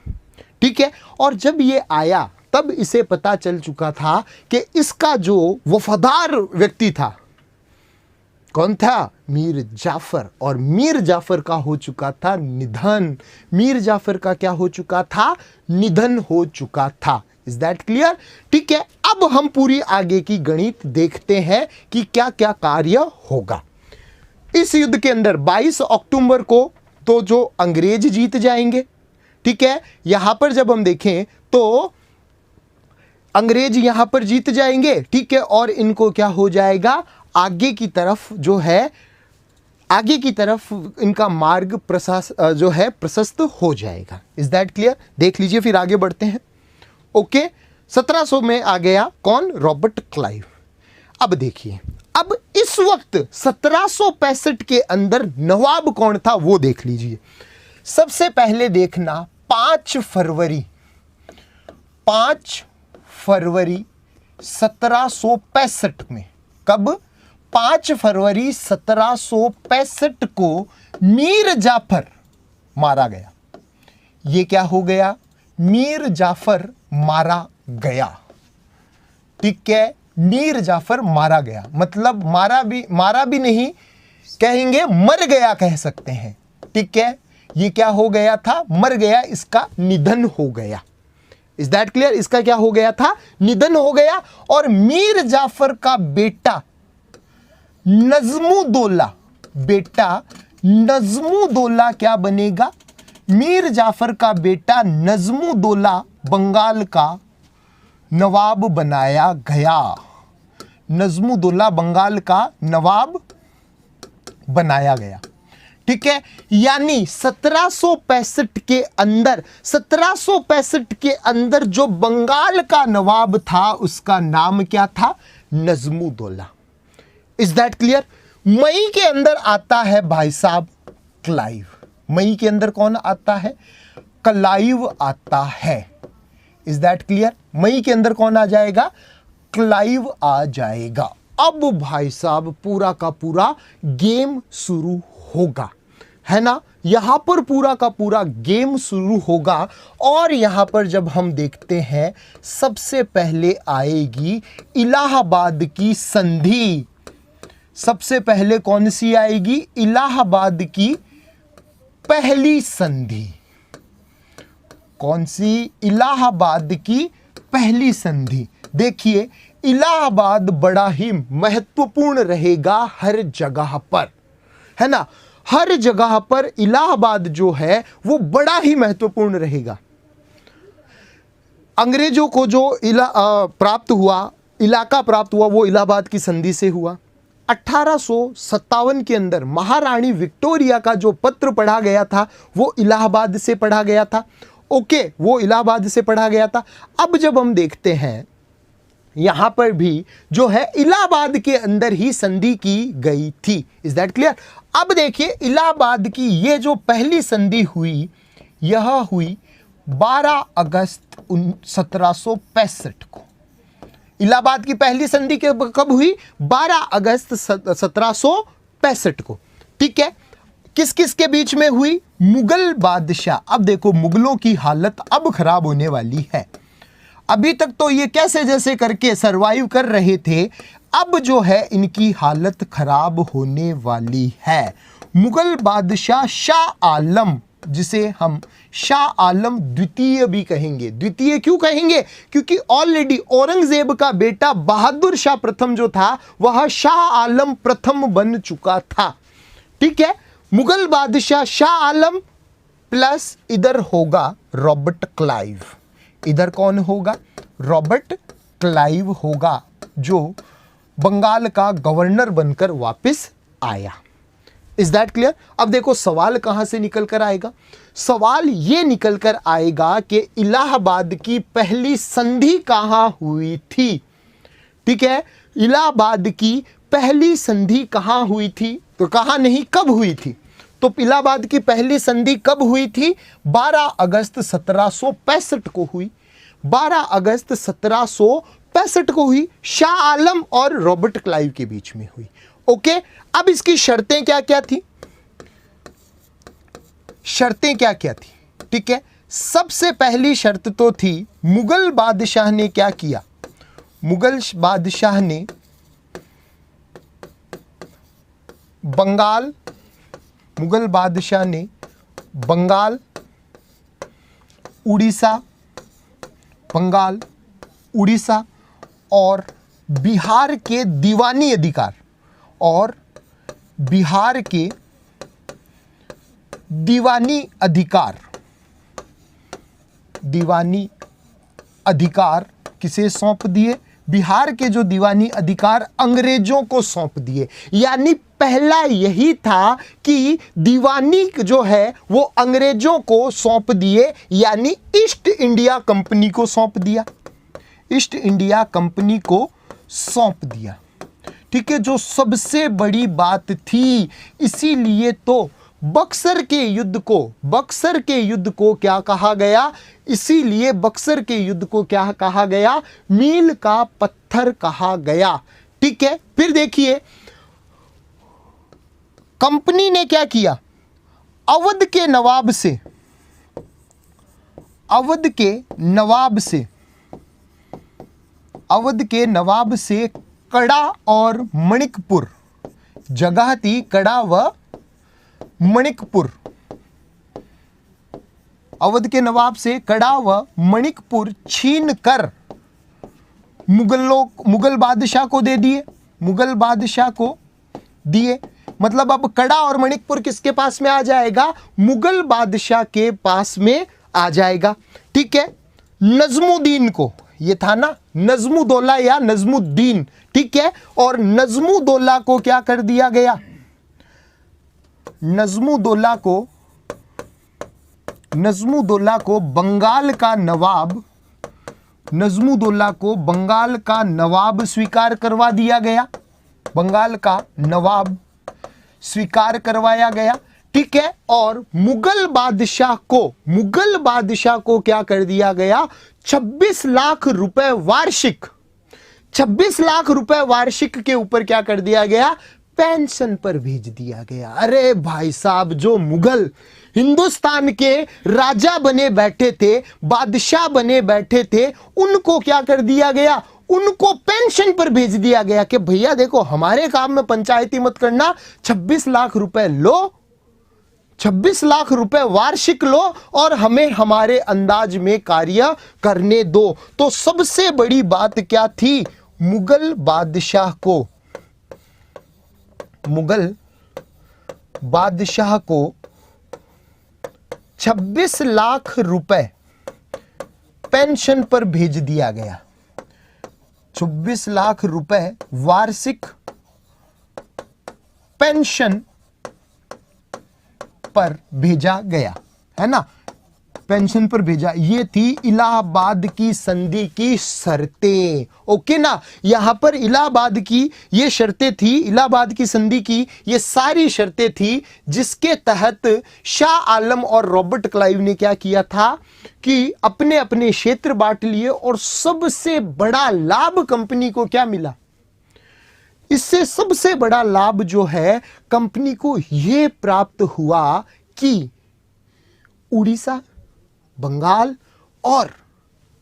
ठीक है, और जब ये आया तब इसे पता चल चुका था कि इसका जो वफादार व्यक्ति था, कौन था? मीर जाफर। और मीर जाफर का हो चुका था निधन। मीर जाफर का क्या हो चुका था? निधन हो चुका था। Is that clear? ठीक है, अब हम पूरी आगे की गणित देखते हैं कि क्या क्या कार्य होगा इस युद्ध के अंदर। 22 अक्टूबर को तो जो अंग्रेज जीत जाएंगे। ठीक है, यहां पर जब हम देखें तो अंग्रेज यहां पर जीत जाएंगे। ठीक है, और इनको क्या हो जाएगा? आगे की तरफ जो है, आगे की तरफ इनका मार्ग प्रशस्त हो जाएगा। Is that clear? देख लीजिए, फिर आगे बढ़ते हैं। ओके, 1700 में आ गया कौन? Robert Clive. अब देखिए, अब इस वक्त 1765 के अंदर नवाब कौन था वो देख लीजिए। सबसे पहले देखना 5 फरवरी 1765 में। कब? 5 फरवरी 1765 को मीर जाफर मारा गया। ये क्या हो गया? मीर जाफर मारा गया। ठीक है, मीर जाफर मारा गया, मतलब मारा भी नहीं कहेंगे, मर गया कह सकते हैं। ठीक है, ये क्या हो गया था? मर गया, इसका निधन हो गया। Is that clear? इसका क्या हो गया था? निधन हो गया। और मीर जाफर का बेटा नजमुद्दौला, बेटा नजमुद्दौला क्या बनेगा? मीर जाफर का बेटा नजमुद्दौला बंगाल का नवाब बनाया गया। नजमुद्दौला बंगाल का नवाब बनाया गया। ठीक है, यानी 1765 के अंदर जो बंगाल का नवाब था उसका नाम क्या था? नजमुद्दौला। Is that clear? मई के अंदर आता है भाई साहब क्लाइव। मई के अंदर कौन आता है? क्लाइव आता है। Is that clear? मई के अंदर कौन आ जाएगा? क्लाइव आ जाएगा। अब भाई साहब पूरा का पूरा गेम शुरू होगा, है ना? यहां पर पूरा का पूरा गेम शुरू होगा। और यहां पर जब हम देखते हैं, सबसे पहले आएगी इलाहाबाद की संधि। सबसे पहले कौन सी आएगी? इलाहाबाद की पहली संधि। कौन सी? इलाहाबाद की पहली संधि। देखिए, इलाहाबाद बड़ा ही महत्वपूर्ण रहेगा हर जगह पर, है ना? हर जगह पर इलाहाबाद जो है वो बड़ा ही महत्वपूर्ण रहेगा। अंग्रेजों को जो इलाका प्राप्त हुआ वो इलाहाबाद की संधि से हुआ। 1857 के अंदर महारानी विक्टोरिया का जो पत्र पढ़ा गया था वो इलाहाबाद से पढ़ा गया था। ओके, वो इलाहाबाद से पढ़ा गया था। अब जब हम देखते हैं यहां पर भी जो है इलाहाबाद के अंदर ही संधि की गई थी। Is that clear? अब देखिए, इलाहाबाद की ये जो पहली संधि हुई, यह हुई 12 अगस्त 1765 को। इलाहाबाद की पहली संधि कब हुई? 12 अगस्त 1765 को। ठीक है, किस किस के बीच में हुई? मुगल बादशाह। अब देखो, मुगलों की हालत अब खराब होने वाली है। अभी तक तो ये कैसे जैसे करके सरवाइव कर रहे थे, अब जो है इनकी हालत खराब होने वाली है। मुगल बादशाह शाह आलम, जिसे हम शाह आलम द्वितीय भी कहेंगे। द्वितीय क्यों कहेंगे? क्योंकि ऑलरेडी औरंगजेब का बेटा बहादुर शाह प्रथम जो था वह शाह आलम प्रथम बन चुका था। ठीक है, मुगल बादशाह शाह आलम प्लस इधर होगा रॉबर्ट क्लाइव। इधर कौन होगा? रॉबर्ट क्लाइव होगा, जो बंगाल का गवर्नर बनकर वापस आया। Is that clear? अब देखो सवाल कहां से निकल कर आएगा। सवाल ये निकल कर आएगा कि इलाहाबाद की पहली संधि कहां हुई थी। ठीक है, इलाहाबाद की पहली संधि कहां हुई थी? तो कहां नहीं, कब हुई थी? तो इलाहाबाद की पहली संधि कब हुई थी? 12 अगस्त 1765 को हुई। 12 अगस्त 1765 को हुई, शाह आलम और रॉबर्ट क्लाइव के बीच में हुई। ओके, अब इसकी शर्तें क्या क्या थी? शर्तें क्या क्या थी? ठीक है, सबसे पहली शर्त तो थी, मुगल बादशाह ने क्या किया? मुगल बादशाह ने बंगाल, मुगल बादशाह ने बंगाल, उड़ीसा, बंगाल, उड़ीसा और बिहार के दीवानी अधिकार, और बिहार के दीवानी अधिकार, दीवानी अधिकार किसे सौंप दिए? बिहार के जो दीवानी अधिकार अंग्रेजों को सौंप दिए। यानी पहला यही था कि दीवानी जो है वो अंग्रेजों को सौंप दिए, यानी ईस्ट इंडिया कंपनी को सौंप दिया। ईस्ट इंडिया कंपनी को सौंप दिया। ठीक है, जो सबसे बड़ी बात थी। इसीलिए तो बक्सर के युद्ध को क्या कहा गया? इसीलिए बक्सर के युद्ध को क्या कहा गया? मील का पत्थर कहा गया। ठीक है, फिर देखिए कंपनी ने क्या किया? अवध के नवाब से, अवध के नवाब से कड़ा और मणिकपुर, जगह थी कड़ा व मणिकपुर, अवध के नवाब से कड़ा व मणिकपुर छीन कर मुगल बादशाह को दे दिए। मुगल बादशाह को दिए, मतलब अब कड़ा और मणिकपुर किसके पास में आ जाएगा? मुगल बादशाह के पास में आ जाएगा। ठीक है, नजमुद्दीन को, ये था ना नजमुद्दौला या नजमुद्दीन, ठीक है, और नजमुद्दौला को क्या कर दिया गया? नजमुद्दौला को बंगाल का नवाब, नजमुद्दौला को बंगाल का नवाब स्वीकार करवा दिया गया। बंगाल का नवाब स्वीकार करवाया गया। ठीक है, और मुगल बादशाह को क्या कर दिया गया? 26 लाख रुपए वार्षिक, 26 लाख रुपए वार्षिक के ऊपर क्या कर दिया गया? पेंशन पर भेज दिया गया। अरे भाई साहब, जो मुगल हिंदुस्तान के राजा बने बैठे थे, बादशाह बने बैठे थे, उनको क्या कर दिया गया? उनको पेंशन पर भेज दिया गया कि भैया देखो हमारे काम में पंचायती मत करना, 26 लाख रुपए लो, 26 लाख रुपए वार्षिक लो और हमें हमारे अंदाज में कार्य करने दो। तो सबसे बड़ी बात क्या थी? मुगल बादशाह को 26 लाख रुपए पेंशन पर भेज दिया गया। 26 लाख रुपए वार्षिक पेंशन पर भेजा गया, है ना, पेंशन पर भेजा। ये थी इलाहाबाद की संधि की शर्तें। ओके ना, यहां पर इलाहाबाद की ये शर्तें थी, इलाहाबाद की संधि की ये सारी शर्तें थी, जिसके तहत शाह आलम और रॉबर्ट क्लाइव ने क्या किया था कि अपने अपने क्षेत्र बांट लिए। और सबसे बड़ा लाभ कंपनी को क्या मिला? इससे सबसे बड़ा लाभ जो है कंपनी को यह प्राप्त हुआ कि उड़ीसा, बंगाल और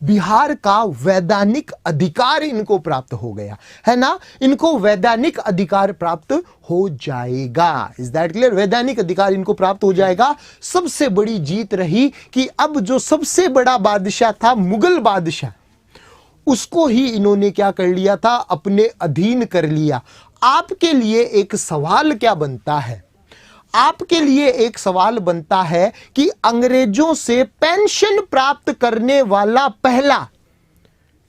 बिहार का वैधानिक अधिकार इनको प्राप्त हो गया, है ना। इनको वैधानिक अधिकार प्राप्त हो जाएगा। Is that clear? वैधानिक अधिकार इनको प्राप्त हो जाएगा। सबसे बड़ी जीत रही कि अब जो सबसे बड़ा बादशाह था मुगल बादशाह, उसको ही इन्होंने क्या कर लिया था? अपने अधीन कर लिया। आपके लिए एक सवाल क्या बनता है? आपके लिए एक सवाल बनता है कि अंग्रेजों से पेंशन प्राप्त करने वाला पहला,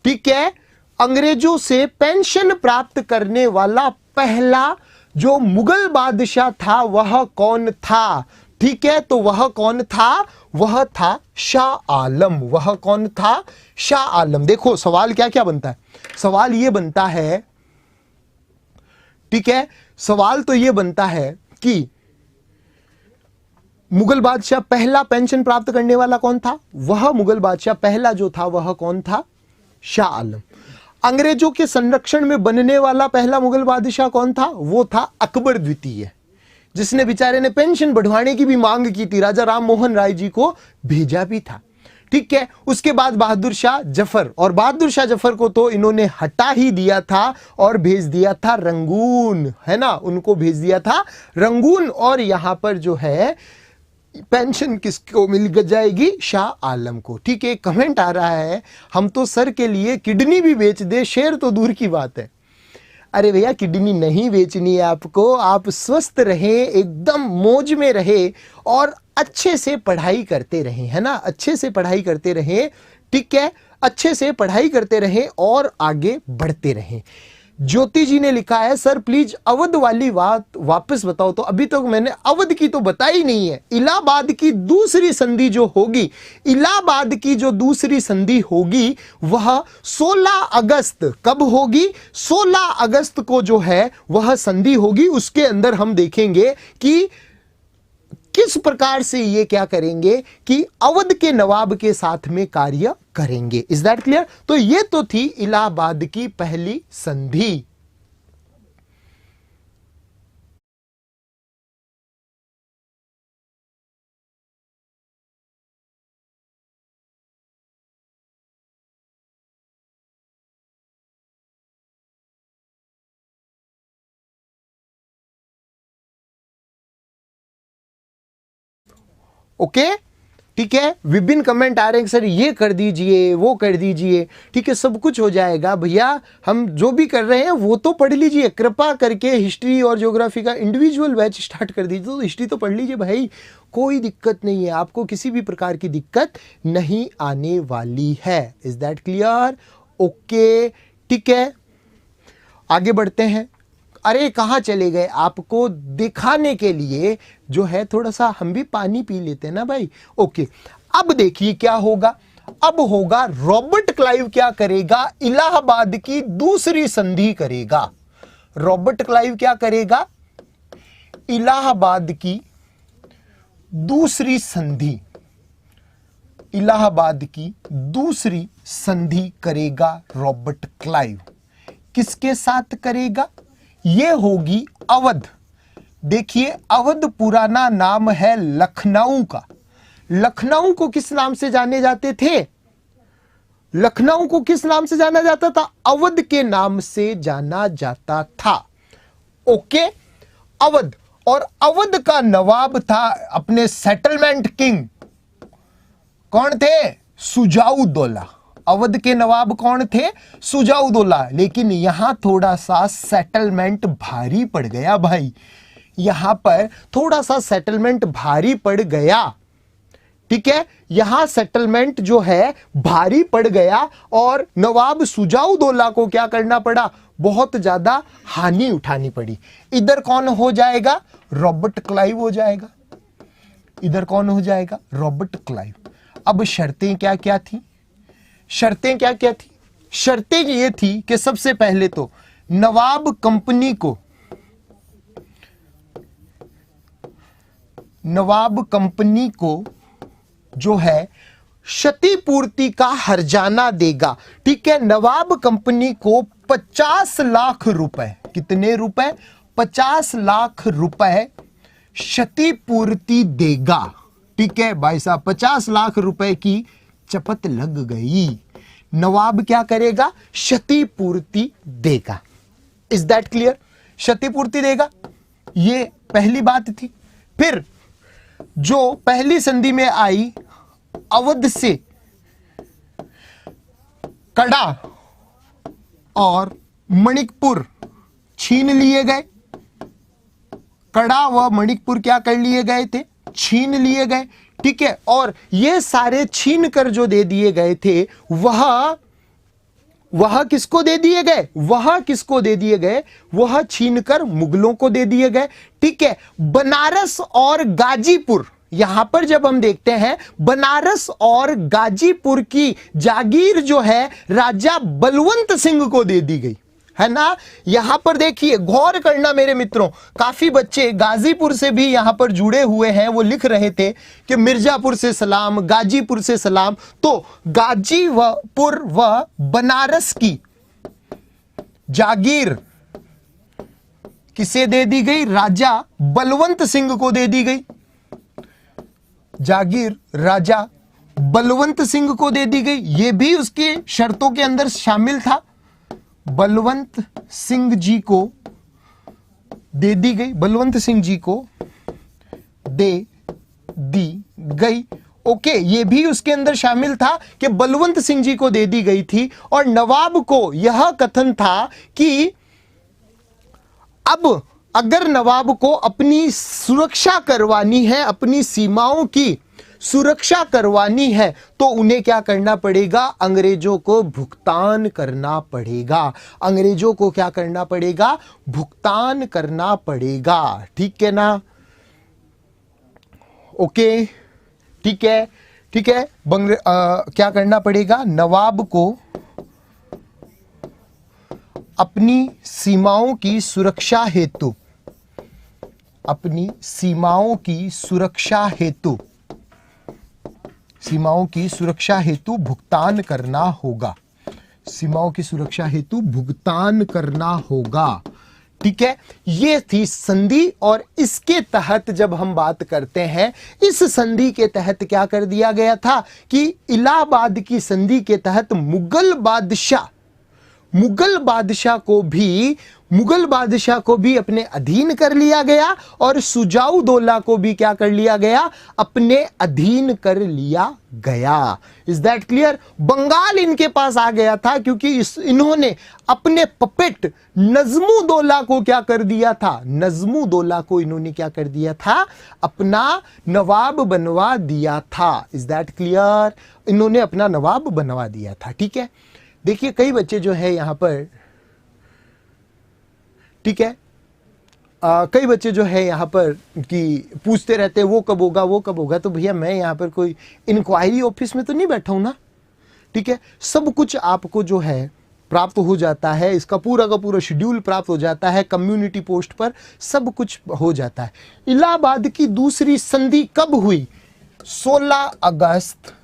ठीक है, अंग्रेजों से पेंशन प्राप्त करने वाला पहला जो मुगल बादशाह था वह कौन था? ठीक है, तो वह कौन था? वह था शाह आलम। वह कौन था? शाह आलम। देखो सवाल क्या क्या बनता है, सवाल यह बनता है, ठीक है, सवाल तो यह बनता है कि मुगल बादशाह पहला पेंशन प्राप्त करने वाला कौन था? वह मुगल बादशाह पहला जो था वह कौन था? शाह आलम। अंग्रेजों के संरक्षण में बनने वाला पहला मुगल बादशाह कौन था? वो था अकबर द्वितीय, जिसने बेचारे ने पेंशन बढ़वाने की भी मांग की थी, राजा राम मोहन राय जी को भेजा भी था। ठीक है, उसके बाद बहादुर शाह जफर, और बहादुर शाह जफर को तो इन्होंने हटा ही दिया था और भेज दिया था रंगून, है ना, उनको भेज दिया था रंगून। और यहां पर जो है पेंशन किसको मिल जाएगी? शाह आलम को। ठीक है, कमेंट आ रहा है हम तो सर के लिए किडनी भी बेच दे, शेर तो दूर की बात है। अरे भैया किडनी नहीं बेचनी है आपको, आप स्वस्थ रहें, एकदम मौज में रहे और अच्छे से पढ़ाई करते रहें, है ना, अच्छे से पढ़ाई करते रहें। ठीक है, अच्छे से पढ़ाई करते रहें और आगे बढ़ते रहें। ज्योति जी ने लिखा है सर प्लीज अवध वाली बात वापस बताओ। तो अभी तक मैंने अवध की तो बताई नहीं है। इलाहाबाद की दूसरी संधि जो होगी, इलाहाबाद की जो दूसरी संधि होगी वह 16 अगस्त कब होगी? 16 अगस्त को जो है वह संधि होगी। उसके अंदर हम देखेंगे कि किस प्रकार से ये क्या करेंगे कि अवध के नवाब के साथ में कार्य करेंगे। Is that clear? तो ये तो थी इलाहाबाद की पहली संधि। ओके, ठीक है, विभिन्न कमेंट आ रहे हैं सर ये कर दीजिए वो कर दीजिए। ठीक है, सब कुछ हो जाएगा भैया, हम जो भी कर रहे हैं वो तो पढ़ लीजिए कृपा करके। हिस्ट्री और ज्योग्राफी का इंडिविजुअल बैच स्टार्ट कर दीजिए, तो हिस्ट्री तो पढ़ लीजिए भाई, कोई दिक्कत नहीं है, आपको किसी भी प्रकार की दिक्कत नहीं आने वाली है। Is that clear? ओके, ठीक है, आगे बढ़ते हैं। अरे कहाँ चले गए? आपको दिखाने के लिए जो है थोड़ा सा हम भी पानी पी लेते हैं ना भाई। ओके, अब देखिए क्या होगा। अब होगा रॉबर्ट क्लाइव क्या करेगा? इलाहाबाद की दूसरी संधि करेगा। रॉबर्ट क्लाइव क्या करेगा? इलाहाबाद की दूसरी संधि, इलाहाबाद की दूसरी संधि करेगा रॉबर्ट क्लाइव। किसके साथ करेगा? ये होगी अवध। देखिए अवध पुराना नाम है लखनऊ का। लखनऊ को किस नाम से जाने जाते थे? लखनऊ को किस नाम से जाना जाता था? अवध के नाम से जाना जाता था। ओके, अवध, और अवध का नवाब था अपने सेटलमेंट किंग, कौन थे? सुजाउद्दौला। अवध के नवाब कौन थे? सुजाउद्दौला। लेकिन यहां थोड़ा सा सेटलमेंट भारी पड़ गया भाई, यहां पर थोड़ा सा सेटलमेंट भारी पड़ गया। ठीक है, यहां सेटलमेंट जो है भारी पड़ गया और नवाब सुजाउद्दौला को क्या करना पड़ा? बहुत ज्यादा हानि उठानी पड़ी। इधर कौन हो जाएगा? रॉबर्ट क्लाइव हो जाएगा। इधर कौन हो जाएगा? Robert Clive. अब शर्तें क्या क्या थी? शर्तें क्या क्या थी? शर्तें ये थी कि सबसे पहले तो नवाब कंपनी को, नवाब कंपनी को जो है क्षतिपूर्ति का हर्जाना देगा। ठीक है, नवाब कंपनी को 50 लाख रुपए, कितने रुपए? 50 लाख रुपए क्षतिपूर्ति देगा। ठीक है भाई साहब, 50 लाख रुपए की चपत लग गई। नवाब क्या करेगा? क्षतिपूर्ति देगा। Is that clear? क्षतिपूर्ति देगा, ये पहली बात थी। फिर जो पहली संधि में आई, अवध से कड़ा और मणिकपुर छीन लिए गए। कड़ा व मणिकपुर क्या कर लिए गए थे, छीन लिए गए। ठीक है, और ये सारे छीन कर जो दे दिए गए थे वह किसको दे दिए गए, वह छीनकर मुगलों को दे दिए गए। ठीक है, बनारस और गाजीपुर, यहां पर जब हम देखते हैं बनारस और गाजीपुर की जागीर जो है राजा बलवंत सिंह को दे दी गई, है ना। यहां पर देखिए, गौर करना मेरे मित्रों, काफी बच्चे गाजीपुर से भी यहां पर जुड़े हुए हैं, वो लिख रहे थे कि मिर्जापुर से सलाम, गाजीपुर से सलाम। तो गाजीपुर व बनारस की जागीर किसे दे दी गई, राजा बलवंत सिंह को दे दी गई। जागीर राजा बलवंत सिंह को दे दी गई, यह भी उसके शर्तों के अंदर शामिल था। बलवंत सिंह जी को दे दी गई, बलवंत सिंह जी को दे दी गई। ओके, ये भी उसके अंदर शामिल था कि बलवंत सिंह जी को दे दी गई थी। और नवाब को यह कथन था कि अब अगर नवाब को अपनी सुरक्षा करवानी है, अपनी सीमाओं की सुरक्षा करवानी है, तो उन्हें क्या करना पड़ेगा, अंग्रेजों को भुगतान करना पड़ेगा। अंग्रेजों को क्या करना पड़ेगा, भुगतान करना पड़ेगा। ठीक है ना, ओके, ठीक है, ठीक है। क्या करना पड़ेगा, नवाब को अपनी सीमाओं की सुरक्षा हेतु, अपनी सीमाओं की सुरक्षा हेतु, सीमाओं की सुरक्षा हेतु भुगतान करना होगा, सीमाओं की सुरक्षा हेतु भुगतान करना होगा। ठीक है, ये थी संधि। और इसके तहत जब हम बात करते हैं, इस संधि के तहत क्या कर दिया गया था कि इलाहाबाद की संधि के तहत मुगल बादशाह को भी अपने अधीन कर लिया गया और सुजाउदौला को भी क्या कर लिया गया, अपने अधीन कर लिया गया। Is that clear. बंगाल इनके पास आ गया था क्योंकि इन्होंने अपने पपेट नजमुद्दौला को क्या कर दिया था, नजमुद्दौला को इन्होंने क्या कर दिया था, अपना नवाब बनवा दिया था। Is that clear. इन्होंने अपना नवाब बनवा दिया था। ठीक है, देखिए कई बच्चे जो है यहां पर, ठीक है, कई बच्चे जो है यहां पर कि पूछते रहते हैं वो कब होगा, वो कब होगा। तो भैया मैं यहां पर कोई इंक्वायरी ऑफिस में तो नहीं बैठा हूं ना। ठीक है, सब कुछ आपको जो है प्राप्त हो जाता है, इसका पूरा का पूरा शेड्यूल प्राप्त हो जाता है, कम्युनिटी पोस्ट पर सब कुछ हो जाता है। इलाहाबाद की दूसरी संधि कब हुई, 16 अगस्त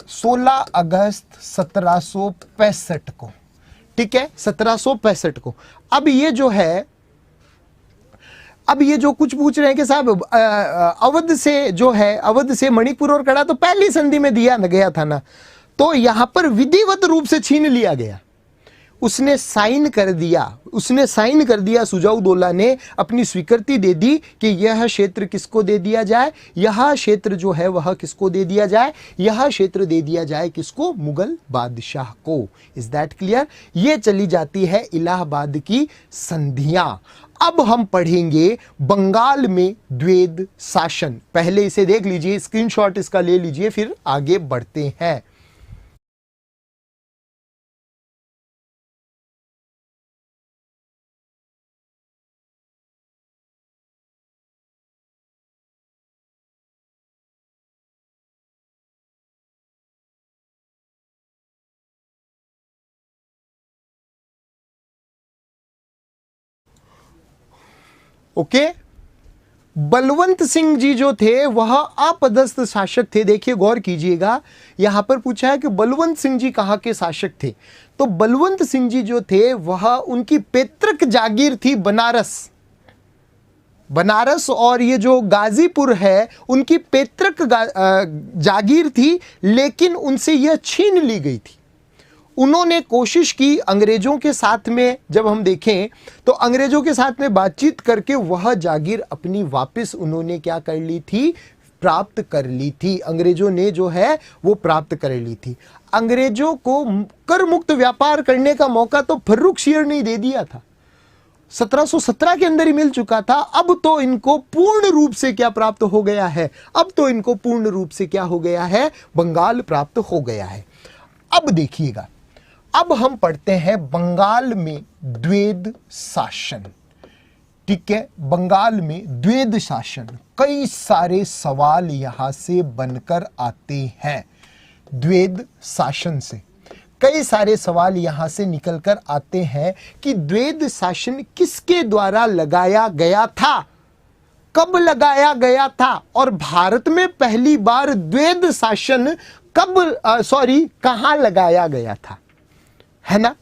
1765 को। ठीक है, 1765 को। अब ये जो है, अब ये जो कुछ पूछ रहे हैं कि साहब अवध से जो है, अवध से मणिपुर और कड़ा तो पहली संधि में दिया गया था ना, तो यहां पर विधिवत रूप से छीन लिया गया। उसने साइन कर दिया, सुजाउदौला ने अपनी स्वीकृति दे दी कि यह क्षेत्र किसको दे दिया जाए, यह क्षेत्र जो है वह किसको दे दिया जाए, यह क्षेत्र दे दिया जाए किसको, मुगल बादशाह को। Is that clear. ये चली जाती है इलाहाबाद की संधियां। अब हम पढ़ेंगे बंगाल में द्वैध शासन। पहले इसे देख लीजिए, स्क्रीनशॉट इसका ले लीजिए, फिर आगे बढ़ते हैं। ओके, बलवंत सिंह जी जो थे वह अपदस्थ शासक थे। देखिए गौर कीजिएगा, यहां पर पूछा है कि बलवंत सिंह जी कहां के शासक थे। तो बलवंत सिंह जी जो थे वह, उनकी पैतृक जागीर थी बनारस और ये जो गाजीपुर है उनकी पैतृक जागीर थी, लेकिन उनसे यह छीन ली गई थी। उन्होंने कोशिश की अंग्रेजों के साथ में, जब हम देखें तो अंग्रेजों के साथ में बातचीत करके वह जागीर अपनी वापस उन्होंने क्या कर ली थी, प्राप्त कर ली थी। अंग्रेजों ने जो है वो प्राप्त कर ली थी। अंग्रेजों को कर मुक्त व्यापार करने का मौका तो फर्रुख शेर ने दे दिया था। 1717 के अंदर ही मिल चुका था। अब तो इनको पूर्ण रूप से क्या प्राप्त हो गया है? अब तो इनको पूर्ण रूप से क्या हो गया है? बंगाल प्राप्त हो गया है। अब देखिएगा, अब हम पढ़ते हैं बंगाल में द्वैध शासन। ठीक है, बंगाल में द्वैध शासन, कई सारे सवाल यहां से बनकर आते हैं। द्वैध शासन से कई सारे सवाल यहां से निकलकर आते हैं कि द्वैध शासन किसके द्वारा लगाया गया था, कब लगाया गया था, और भारत में पहली बार द्वैध शासन कहां लगाया गया था, है ना।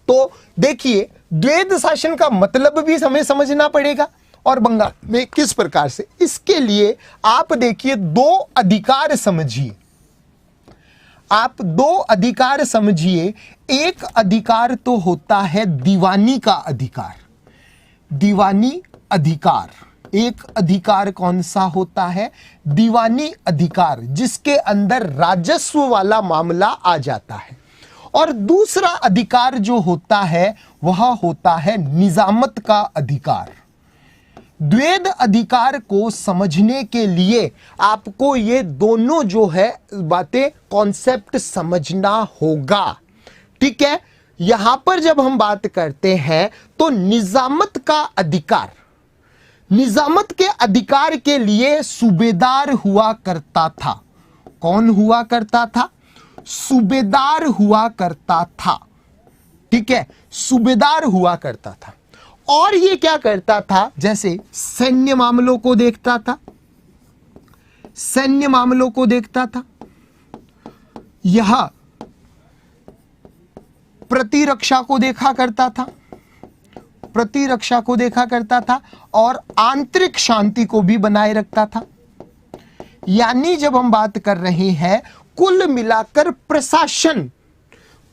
तो देखिए, द्वैध शासन का मतलब भी हमें समझना पड़ेगा और बंगाल में किस प्रकार से। इसके लिए आप देखिए, दो अधिकार समझिए, आप दो अधिकार समझिए। एक अधिकार तो होता है दीवानी का अधिकार, दीवानी अधिकार। एक अधिकार कौन सा होता है? दीवानी अधिकार, जिसके अंदर राजस्व वाला मामला आ जाता है। और दूसरा अधिकार जो होता है वह होता है निजामत का अधिकार। द्वैध अधिकार को समझने के लिए आपको ये दोनों जो है बातें, कॉन्सेप्ट समझना होगा। ठीक है, यहां पर जब हम बात करते हैं तो निजामत का अधिकार, निजामत के अधिकार के लिए सूबेदार हुआ करता था। कौन हुआ करता था? सूबेदार हुआ करता था। ठीक है, सूबेदार हुआ करता था। और ये क्या करता था? जैसे सैन्य मामलों को देखता था, सैन्य मामलों को देखता था, यह प्रतिरक्षा को देखा करता था, प्रतिरक्षा को देखा करता था, और आंतरिक शांति को भी बनाए रखता था। यानी जब हम बात कर रहे हैं, कुल मिलाकर प्रशासन,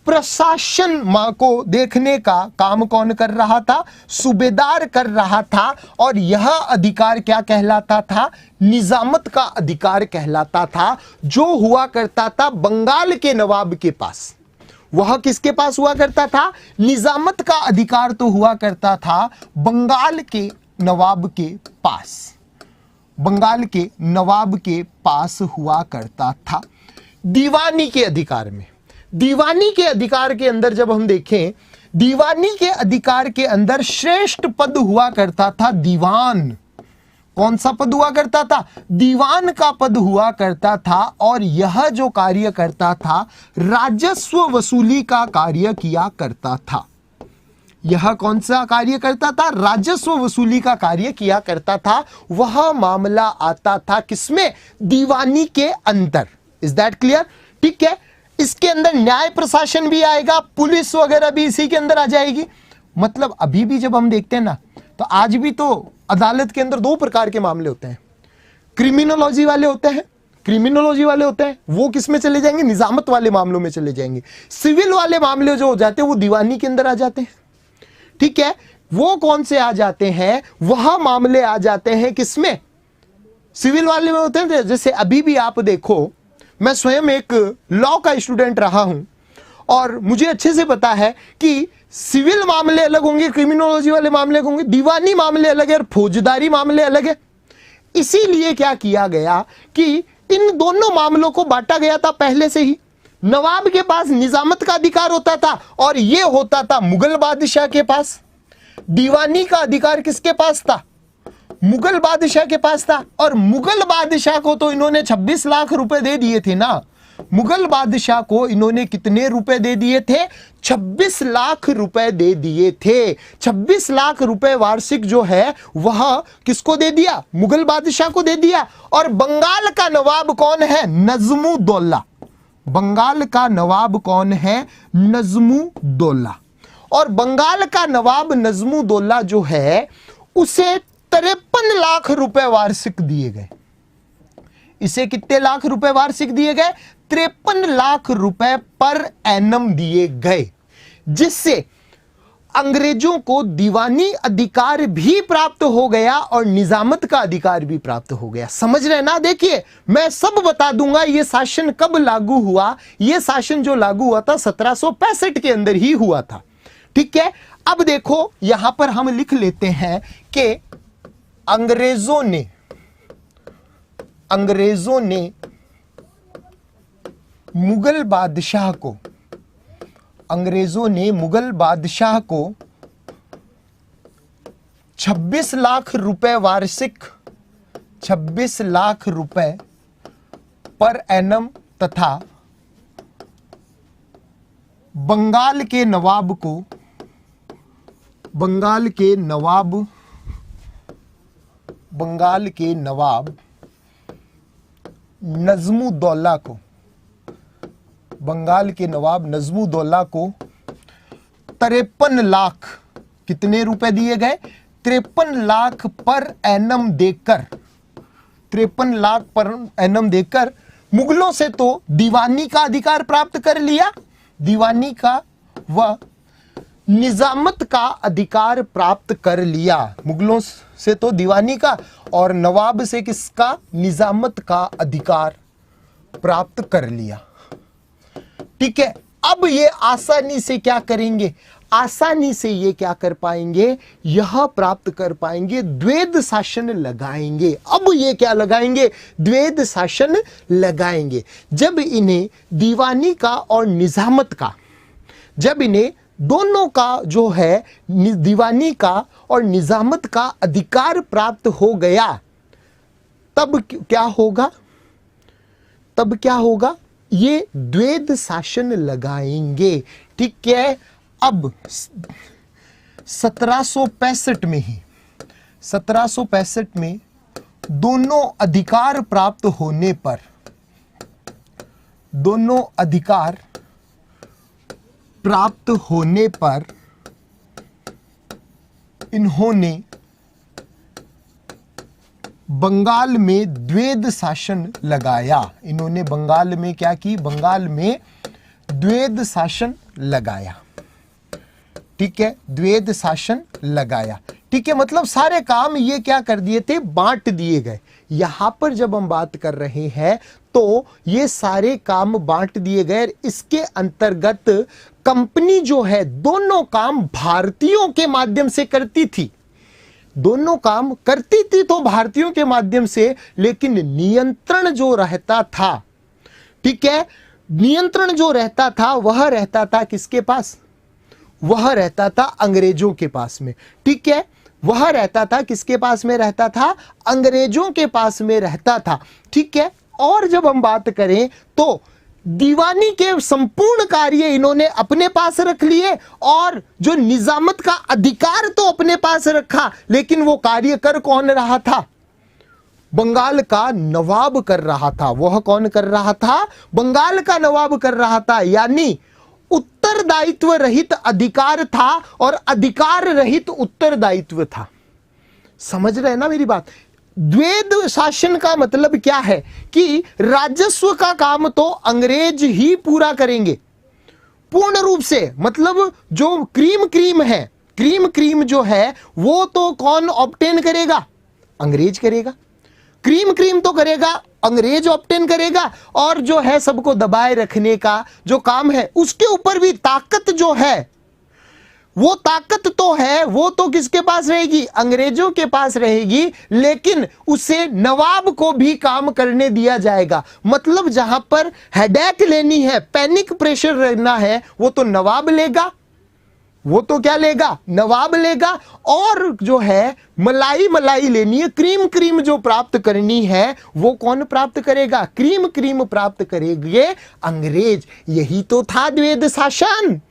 प्रशासन को देखने का काम कौन कर रहा था? सूबेदार कर रहा था। और यह अधिकार क्या कहलाता था? निजामत का अधिकार कहलाता था, जो हुआ करता था बंगाल के नवाब के पास। वह किसके पास हुआ करता था? निजामत का अधिकार तो हुआ करता था बंगाल के नवाब के पास, बंगाल के नवाब के पास हुआ करता था। दीवानी के अधिकार में, दीवानी के अधिकार के अंदर जब हम देखें, दीवानी के अधिकार के अंदर श्रेष्ठ पद हुआ करता था दीवान। कौन सा पद हुआ करता था? दीवान का पद हुआ करता था। और यह जो कार्य करता था, राजस्व वसूली का कार्य किया करता था। यह कौन सा कार्य करता था? राजस्व वसूली का कार्य किया करता था। वह मामला आता था किसमें? दीवानी के अंदर। Is that clear? ठीक है, इसके अंदर न्याय प्रशासन भी आएगा, पुलिस वगैरह भी इसी के अंदर आ जाएगी। मतलब अभी भी जब हम देखते हैं ना, तो आज भी तो अदालत के अंदर दो प्रकार के मामले होते हैं। क्रिमिनोलॉजी वाले होते हैं, क्रिमिनोलॉजी वाले होते हैं, वो किस में चले जाएंगे? निजामत वाले मामलों में चले जाएंगे। सिविल वाले मामले जो हो जाते हैं वो दीवानी के अंदर आ जाते हैं। ठीक है, वो कौन से आ जाते हैं? वह मामले आ जाते हैं किसमें? सिविल वाले में होते हैं। जैसे अभी भी आप देखो, मैं स्वयं एक लॉ का स्टूडेंट रहा हूं और मुझे अच्छे से पता है कि सिविल मामले अलग होंगे, क्रिमिनोलॉजी वाले मामले होंगे, दीवानी मामले अलग है और फौजदारी मामले अलग है। इसीलिए क्या किया गया कि इन दोनों मामलों को बांटा गया था पहले से ही। नवाब के पास निजामत का अधिकार होता था और यह होता था मुगल बादशाह के पास। दीवानी का अधिकार किसके पास था? मुगल बादशाह के पास था। और मुगल बादशाह को तो इन्होंने 26 लाख रुपए दे दिए थे ना। मुगल बादशाह को इन्होंने कितने रुपए दे दिए थे? 26 लाख रुपए दे दिए थे। 26 लाख रुपए वार्षिक जो है वह किसको दे दिया? मुगल बादशाह को दे दिया। और बंगाल का नवाब कौन है? नजमुद्दौला। बंगाल का नवाब कौन है? नजमुद्दौला। और बंगाल का नवाब नजमुद्दौला जो है उसे 53 लाख रुपए वार्षिक दिए गए। इसे कितने लाख रुपए वार्षिक दिए गए? 53 लाख रुपए पर एनम दिए गए, जिससे अंग्रेजों को दीवानी अधिकार भी प्राप्त हो गया और निजामत का अधिकार भी प्राप्त हो गया। समझ रहे ना? देखिए, मैं सब बता दूंगा यह शासन कब लागू हुआ। यह शासन जो लागू हुआ था 1765 के अंदर ही हुआ था। ठीक है, अब देखो यहां पर हम लिख लेते हैं कि अंग्रेजों ने मुगल बादशाह को 26 लाख रुपए वार्षिक 26 लाख रुपए पर एनम तथा बंगाल के नवाब नजमुद्दौला को 53 लाख कितने रुपए दिए गए? 53 लाख पर एनम देकर मुगलों से तो दीवानी का अधिकार प्राप्त कर लिया, दीवानी का व निजामत का अधिकार प्राप्त कर लिया। मुगलों से तो दीवानी का और नवाब से किसका? निजामत का अधिकार प्राप्त कर लिया। ठीक है, अब ये आसानी से क्या करेंगे? आसानी से ये क्या कर पाएंगे? यह प्राप्त कर पाएंगे, द्वैध शासन लगाएंगे। अब ये क्या लगाएंगे? द्वैध शासन लगाएंगे। जब इन्हें दीवानी का और निजामत का, जब इन्हें दोनों का जो है दीवानी का और निजामत का अधिकार प्राप्त हो गया, तब क्या होगा? ये द्वैध शासन लगाएंगे। ठीक है, अब 1765 में दोनों अधिकार प्राप्त होने पर इन्होंने बंगाल में द्वैध शासन लगाया। इन्होंने बंगाल में क्या की? बंगाल में द्वैध शासन लगाया। ठीक है, द्वैध शासन लगाया। ठीक है, मतलब सारे काम ये क्या कर दिए थे? बांट दिए गए। यहां पर जब हम बात कर रहे हैं तो ये सारे काम बांट दिए गए। इसके अंतर्गत कंपनी जो है दोनों काम भारतीयों के माध्यम से करती थी, दोनों काम करती थी तो भारतीयों के माध्यम से, लेकिन नियंत्रण जो रहता था, ठीक है, नियंत्रण जो रहता था वह रहता था किसके पास? वह रहता था अंग्रेजों के पास में। ठीक है, वह रहता था किसके पास में? रहता था अंग्रेजों के पास में रहता था। ठीक है, और जब हम बात करें तो दीवानी के संपूर्ण कार्य इन्होंने अपने पास रख लिए और जो निजामत का अधिकार तो अपने पास रखा, लेकिन वो कार्य कर कौन रहा था? बंगाल का नवाब कर रहा था। वह कौन कर रहा था? बंगाल का नवाब कर रहा था। यानी उत्तरदायित्व रहित अधिकार था और अधिकार रहित उत्तरदायित्व था। समझ रहे हैं ना मेरी बात? द्वैध शासन का मतलब क्या है कि राजस्व का काम तो अंग्रेज ही पूरा करेंगे पूर्ण रूप से। मतलब जो क्रीम है, क्रीम जो है वो तो कौन ऑब्टेन करेगा? अंग्रेज करेगा। क्रीम तो करेगा, अंग्रेज ऑब्टेन करेगा, और जो है सबको दबाए रखने का जो काम है उसके ऊपर भी ताकत जो है, वो ताकत तो है, वो तो किसके पास रहेगी? अंग्रेजों के पास रहेगी, लेकिन उसे नवाब को भी काम करने दिया जाएगा। मतलब जहां पर हेडेक लेनी है, पैनिक प्रेशर रहना है, वो तो नवाब लेगा। वो तो क्या लेगा? नवाब लेगा। और जो है मलाई लेनी है, क्रीम जो प्राप्त करनी है वो कौन प्राप्त करेगा? क्रीम प्राप्त करेंगे अंग्रेज। यही तो था द्वैध शासन,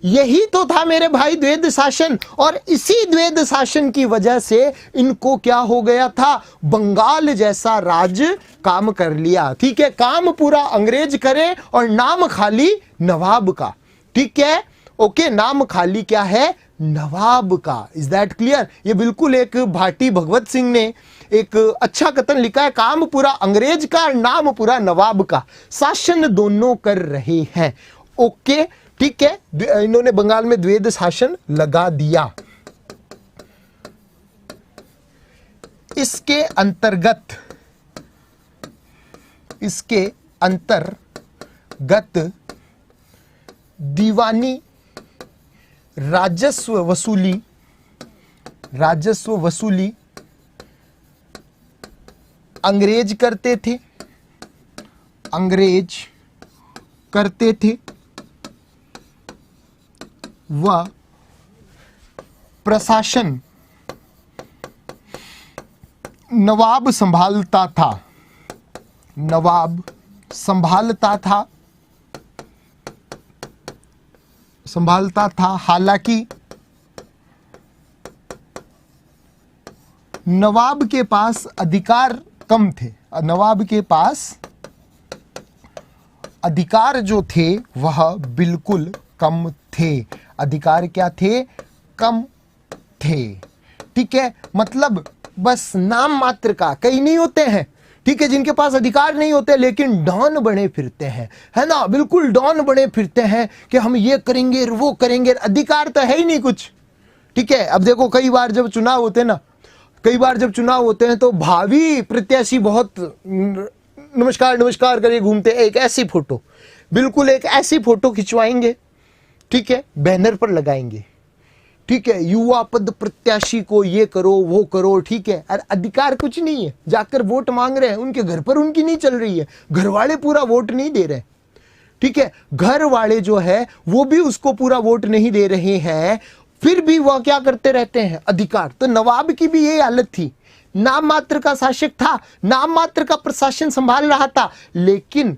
यही तो था मेरे भाई द्वैध शासन। और इसी द्वैध शासन की वजह से इनको क्या हो गया था? बंगाल जैसा राज काम कर लिया। ठीक है, काम पूरा अंग्रेज करे और नाम खाली नवाब का। ठीक है, ओके, नाम खाली क्या है? नवाब का। Is that clear? ये बिल्कुल एक भाटी भगवत सिंह ने एक अच्छा कथन लिखा है, काम पूरा अंग्रेज का, नाम पूरा नवाब का, शासन दोनों कर रहे हैं। ओके, ठीक है, इन्होंने बंगाल में द्वैध शासन लगा दिया। इसके अंतर्गत राजस्व वसूली अंग्रेज करते थे व प्रशासन नवाब संभालता था। हालांकि नवाब के पास अधिकार कम थे, नवाब के पास अधिकार जो थे वह बिल्कुल कम थे। अधिकार क्या थे? कम थे। ठीक है, मतलब बस नाम मात्र का, कई नहीं होते हैं, ठीक है, जिनके पास अधिकार नहीं होते लेकिन डॉन बने फिरते हैं, है ना, बिल्कुल डॉन बने फिरते हैं कि हम ये करेंगे वो करेंगे, अधिकार तो है ही नहीं कुछ। ठीक है, अब देखो कई बार जब चुनाव होते हैं तो भावी प्रत्याशी बहुत नमस्कार करके घूमते हैं, एक ऐसी फोटो, बिल्कुल एक ऐसी फोटो खिंचवाएंगे, ठीक है, बैनर पर लगाएंगे, ठीक है, युवा पद प्रत्याशी को ये करो वो करो, ठीक है, और अधिकार कुछ नहीं है, जाकर वोट मांग रहे हैं, उनके घर पर उनकी नहीं चल रही है, घर वाले पूरा वोट नहीं दे रहे, ठीक है, घर वाले जो है वो भी उसको पूरा वोट नहीं दे रहे हैं, फिर भी वह क्या करते रहते हैं? अधिकार। तो नवाब की भी यही हालत थी, नाम मात्र का शासक था, नाम मात्र का प्रशासन संभाल रहा था, लेकिन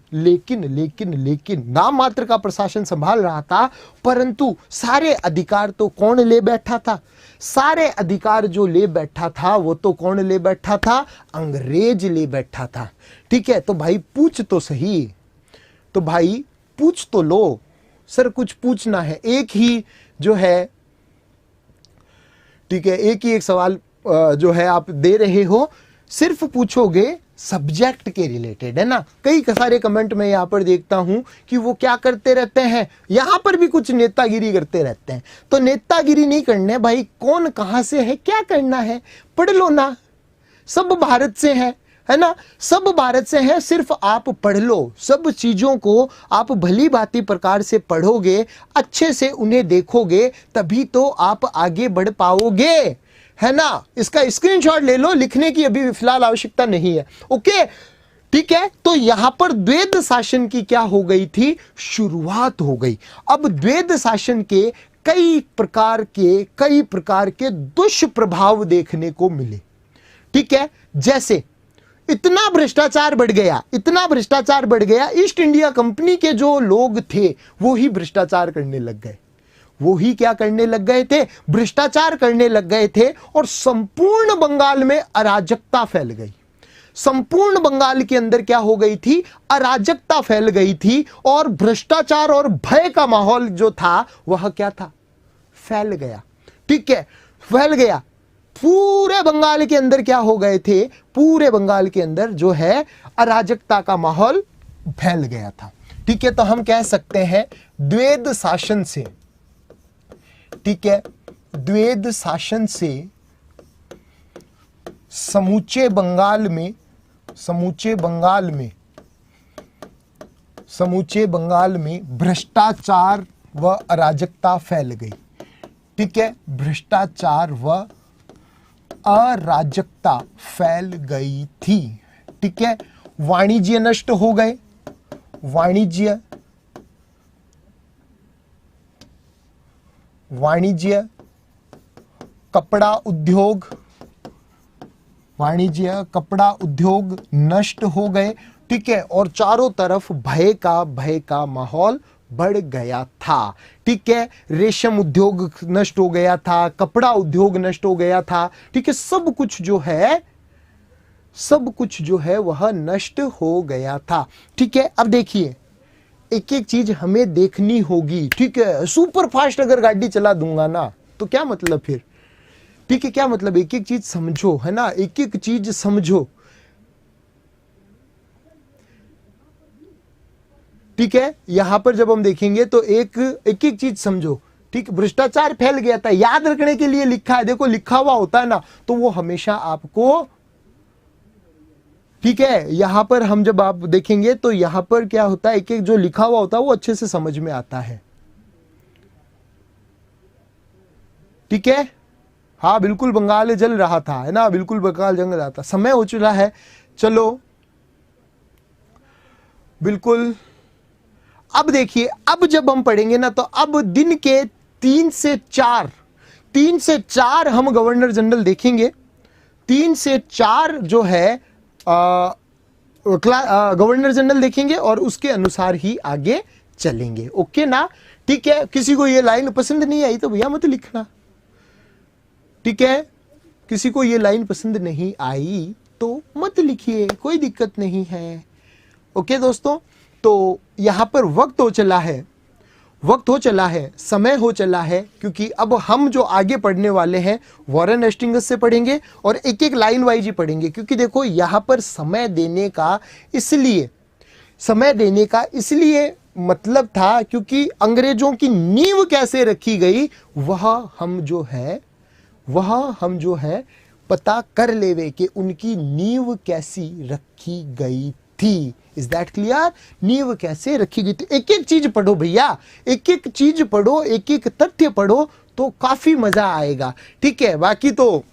नाम मात्र का प्रशासन संभाल रहा था, परंतु सारे अधिकार तो कौन ले बैठा था? सारे अधिकार जो ले बैठा था वो तो कौन ले बैठा था? अंग्रेज ले बैठा था। ठीक है, तो भाई पूछ तो सही, तो भाई पूछ तो लो, सर कुछ पूछना है, एक ही जो है, ठीक है, एक ही एक सवाल जो है आप दे रहे हो, सिर्फ पूछोगे सब्जेक्ट के रिलेटेड, है ना। कई सारे कमेंट में यहां पर देखता हूं कि वो क्या करते रहते हैं, यहां पर भी कुछ नेतागिरी करते रहते हैं। तो नेतागिरी नहीं करने भाई, कौन कहां से है, क्या करना है, पढ़ लो ना, सब भारत से है ना, सब भारत से है, सिर्फ आप पढ़ लो, सब चीजों को आप भली भांति प्रकार से पढ़ोगे, अच्छे से उन्हें देखोगे, तभी तो आप आगे बढ़ पाओगे, है ना। इसका स्क्रीनशॉट ले लो, लिखने की अभी फिलहाल आवश्यकता नहीं है। ओके, ठीक है, तो यहां पर द्वैध शासन की क्या हो गई थी? शुरुआत हो गई। अब द्वैध शासन के कई प्रकार के दुष्प्रभाव देखने को मिले। ठीक है, जैसे इतना भ्रष्टाचार बढ़ गया, ईस्ट इंडिया कंपनी के जो लोग थे वो ही भ्रष्टाचार करने लग गए, वो ही क्या करने लग गए थे? भ्रष्टाचार करने लग गए थे, और संपूर्ण बंगाल में अराजकता फैल गई। संपूर्ण बंगाल के अंदर क्या हो गई थी? अराजकता फैल गई थी, और भ्रष्टाचार और भय का माहौल जो था वह क्या था? फैल गया। ठीक है, फैल गया। पूरे बंगाल के अंदर क्या हो गए थे? पूरे बंगाल के अंदर जो है अराजकता का माहौल फैल गया था। ठीक है, तो हम कह सकते हैं द्वैध शासन से, ठीक है, द्वैध शासन से समूचे बंगाल में भ्रष्टाचार व अराजकता फैल गई। ठीक है, भ्रष्टाचार व अराजकता फैल गई थी। ठीक है, वाणिज्य नष्ट हो गए, वाणिज्य कपड़ा उद्योग नष्ट हो गए। ठीक है, और चारों तरफ भय का माहौल बढ़ गया था। ठीक है, रेशम उद्योग नष्ट हो गया था, कपड़ा उद्योग नष्ट हो गया था। ठीक है, सब कुछ जो है वह नष्ट हो गया था। ठीक है, अब देखिए एक एक चीज हमें देखनी होगी। ठीक है, सुपर फास्ट अगर गाड़ी चला दूंगा ना तो क्या मतलब फिर? ठीक है, क्या मतलब? एक एक चीज समझो, है ना, एक एक चीज समझो। ठीक है, यहां पर जब हम देखेंगे तो एक एक चीज समझो। ठीक, भ्रष्टाचार फैल गया था, याद रखने के लिए लिखा है, देखो लिखा हुआ होता है ना तो वो हमेशा आपको, ठीक है, यहां पर हम जब आप देखेंगे तो यहां पर क्या होता है, एक एक जो लिखा हुआ होता है वो अच्छे से समझ में आता है। ठीक है। हाँ बिल्कुल, बंगाल जल रहा था, है ना, बिल्कुल बंगाल जंग रहा था। समय हो चुका है, चलो बिल्कुल। अब देखिए, अब जब हम पढ़ेंगे ना, तो अब दिन के 3 से 4 हम गवर्नर जनरल देखेंगे। 3 से 4 जो है गवर्नर जनरल देखेंगे और उसके अनुसार ही आगे चलेंगे। ओके ना, ठीक है। किसी को ये लाइन पसंद नहीं आई तो भैया मत लिखना, ठीक है। किसी को ये लाइन पसंद नहीं आई तो मत लिखिए, कोई दिक्कत नहीं है। ओके दोस्तों, तो यहां पर वक्त हो चला है, समय हो चला है, क्योंकि अब हम जो आगे पढ़ने वाले हैं वॉरेन हेस्टिंग्स से पढ़ेंगे और एक एक लाइन वाइज ही पढ़ेंगे। क्योंकि देखो यहां पर समय देने का इसलिए मतलब था क्योंकि अंग्रेजों की नींव कैसे रखी गई वह हम जो है पता कर लेवे कि उनकी नींव कैसी रखी गई थी। Is that clear? नींव कैसे रखी गई थी। एक एक चीज पढ़ो भैया, एक एक चीज पढ़ो, एक एक तथ्य पढ़ो तो काफी मजा आएगा, ठीक है। बाकी तो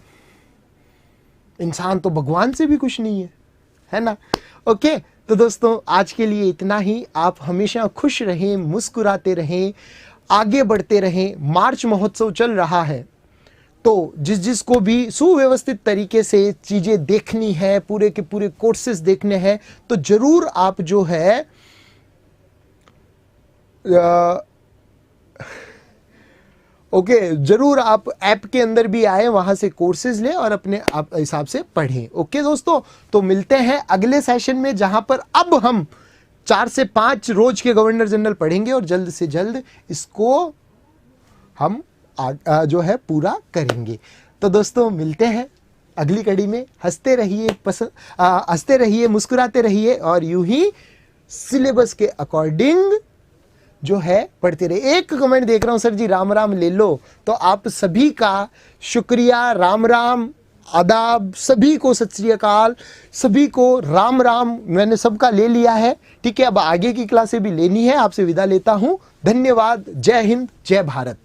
इंसान तो भगवान से भी कुछ नहीं है ना। ओके, तो दोस्तों आज के लिए इतना ही। आप हमेशा खुश रहें, मुस्कुराते रहें, आगे बढ़ते रहें। मार्च महोत्सव चल रहा है, तो जिसको भी सुव्यवस्थित तरीके से चीजें देखनी है, पूरे के पूरे कोर्सेज देखने हैं, तो जरूर आप जो है जरूर आप ऐप के अंदर भी आए, वहां से कोर्सेज लें और अपने हिसाब से पढ़ें। ओके दोस्तों, तो मिलते हैं अगले सेशन में, जहां पर अब हम 4 से 5 रोज के गवर्नर जनरल पढ़ेंगे और जल्द से जल्द इसको हम जो है पूरा करेंगे। तो दोस्तों मिलते हैं अगली कड़ी में। हंसते रहिए, मुस्कुराते रहिए और यूं ही सिलेबस के अकॉर्डिंग जो है पढ़ते रहिए। एक कमेंट देख रहा हूं, सर जी राम राम ले लो, तो आप सभी का शुक्रिया। राम राम, आदाब, सभी को सत श्री अकाल, सभी को राम राम। मैंने सबका ले लिया है, ठीक है। अब आगे की क्लासें भी लेनी है। आपसे विदा लेता हूं, धन्यवाद। जय हिंद, जय भारत।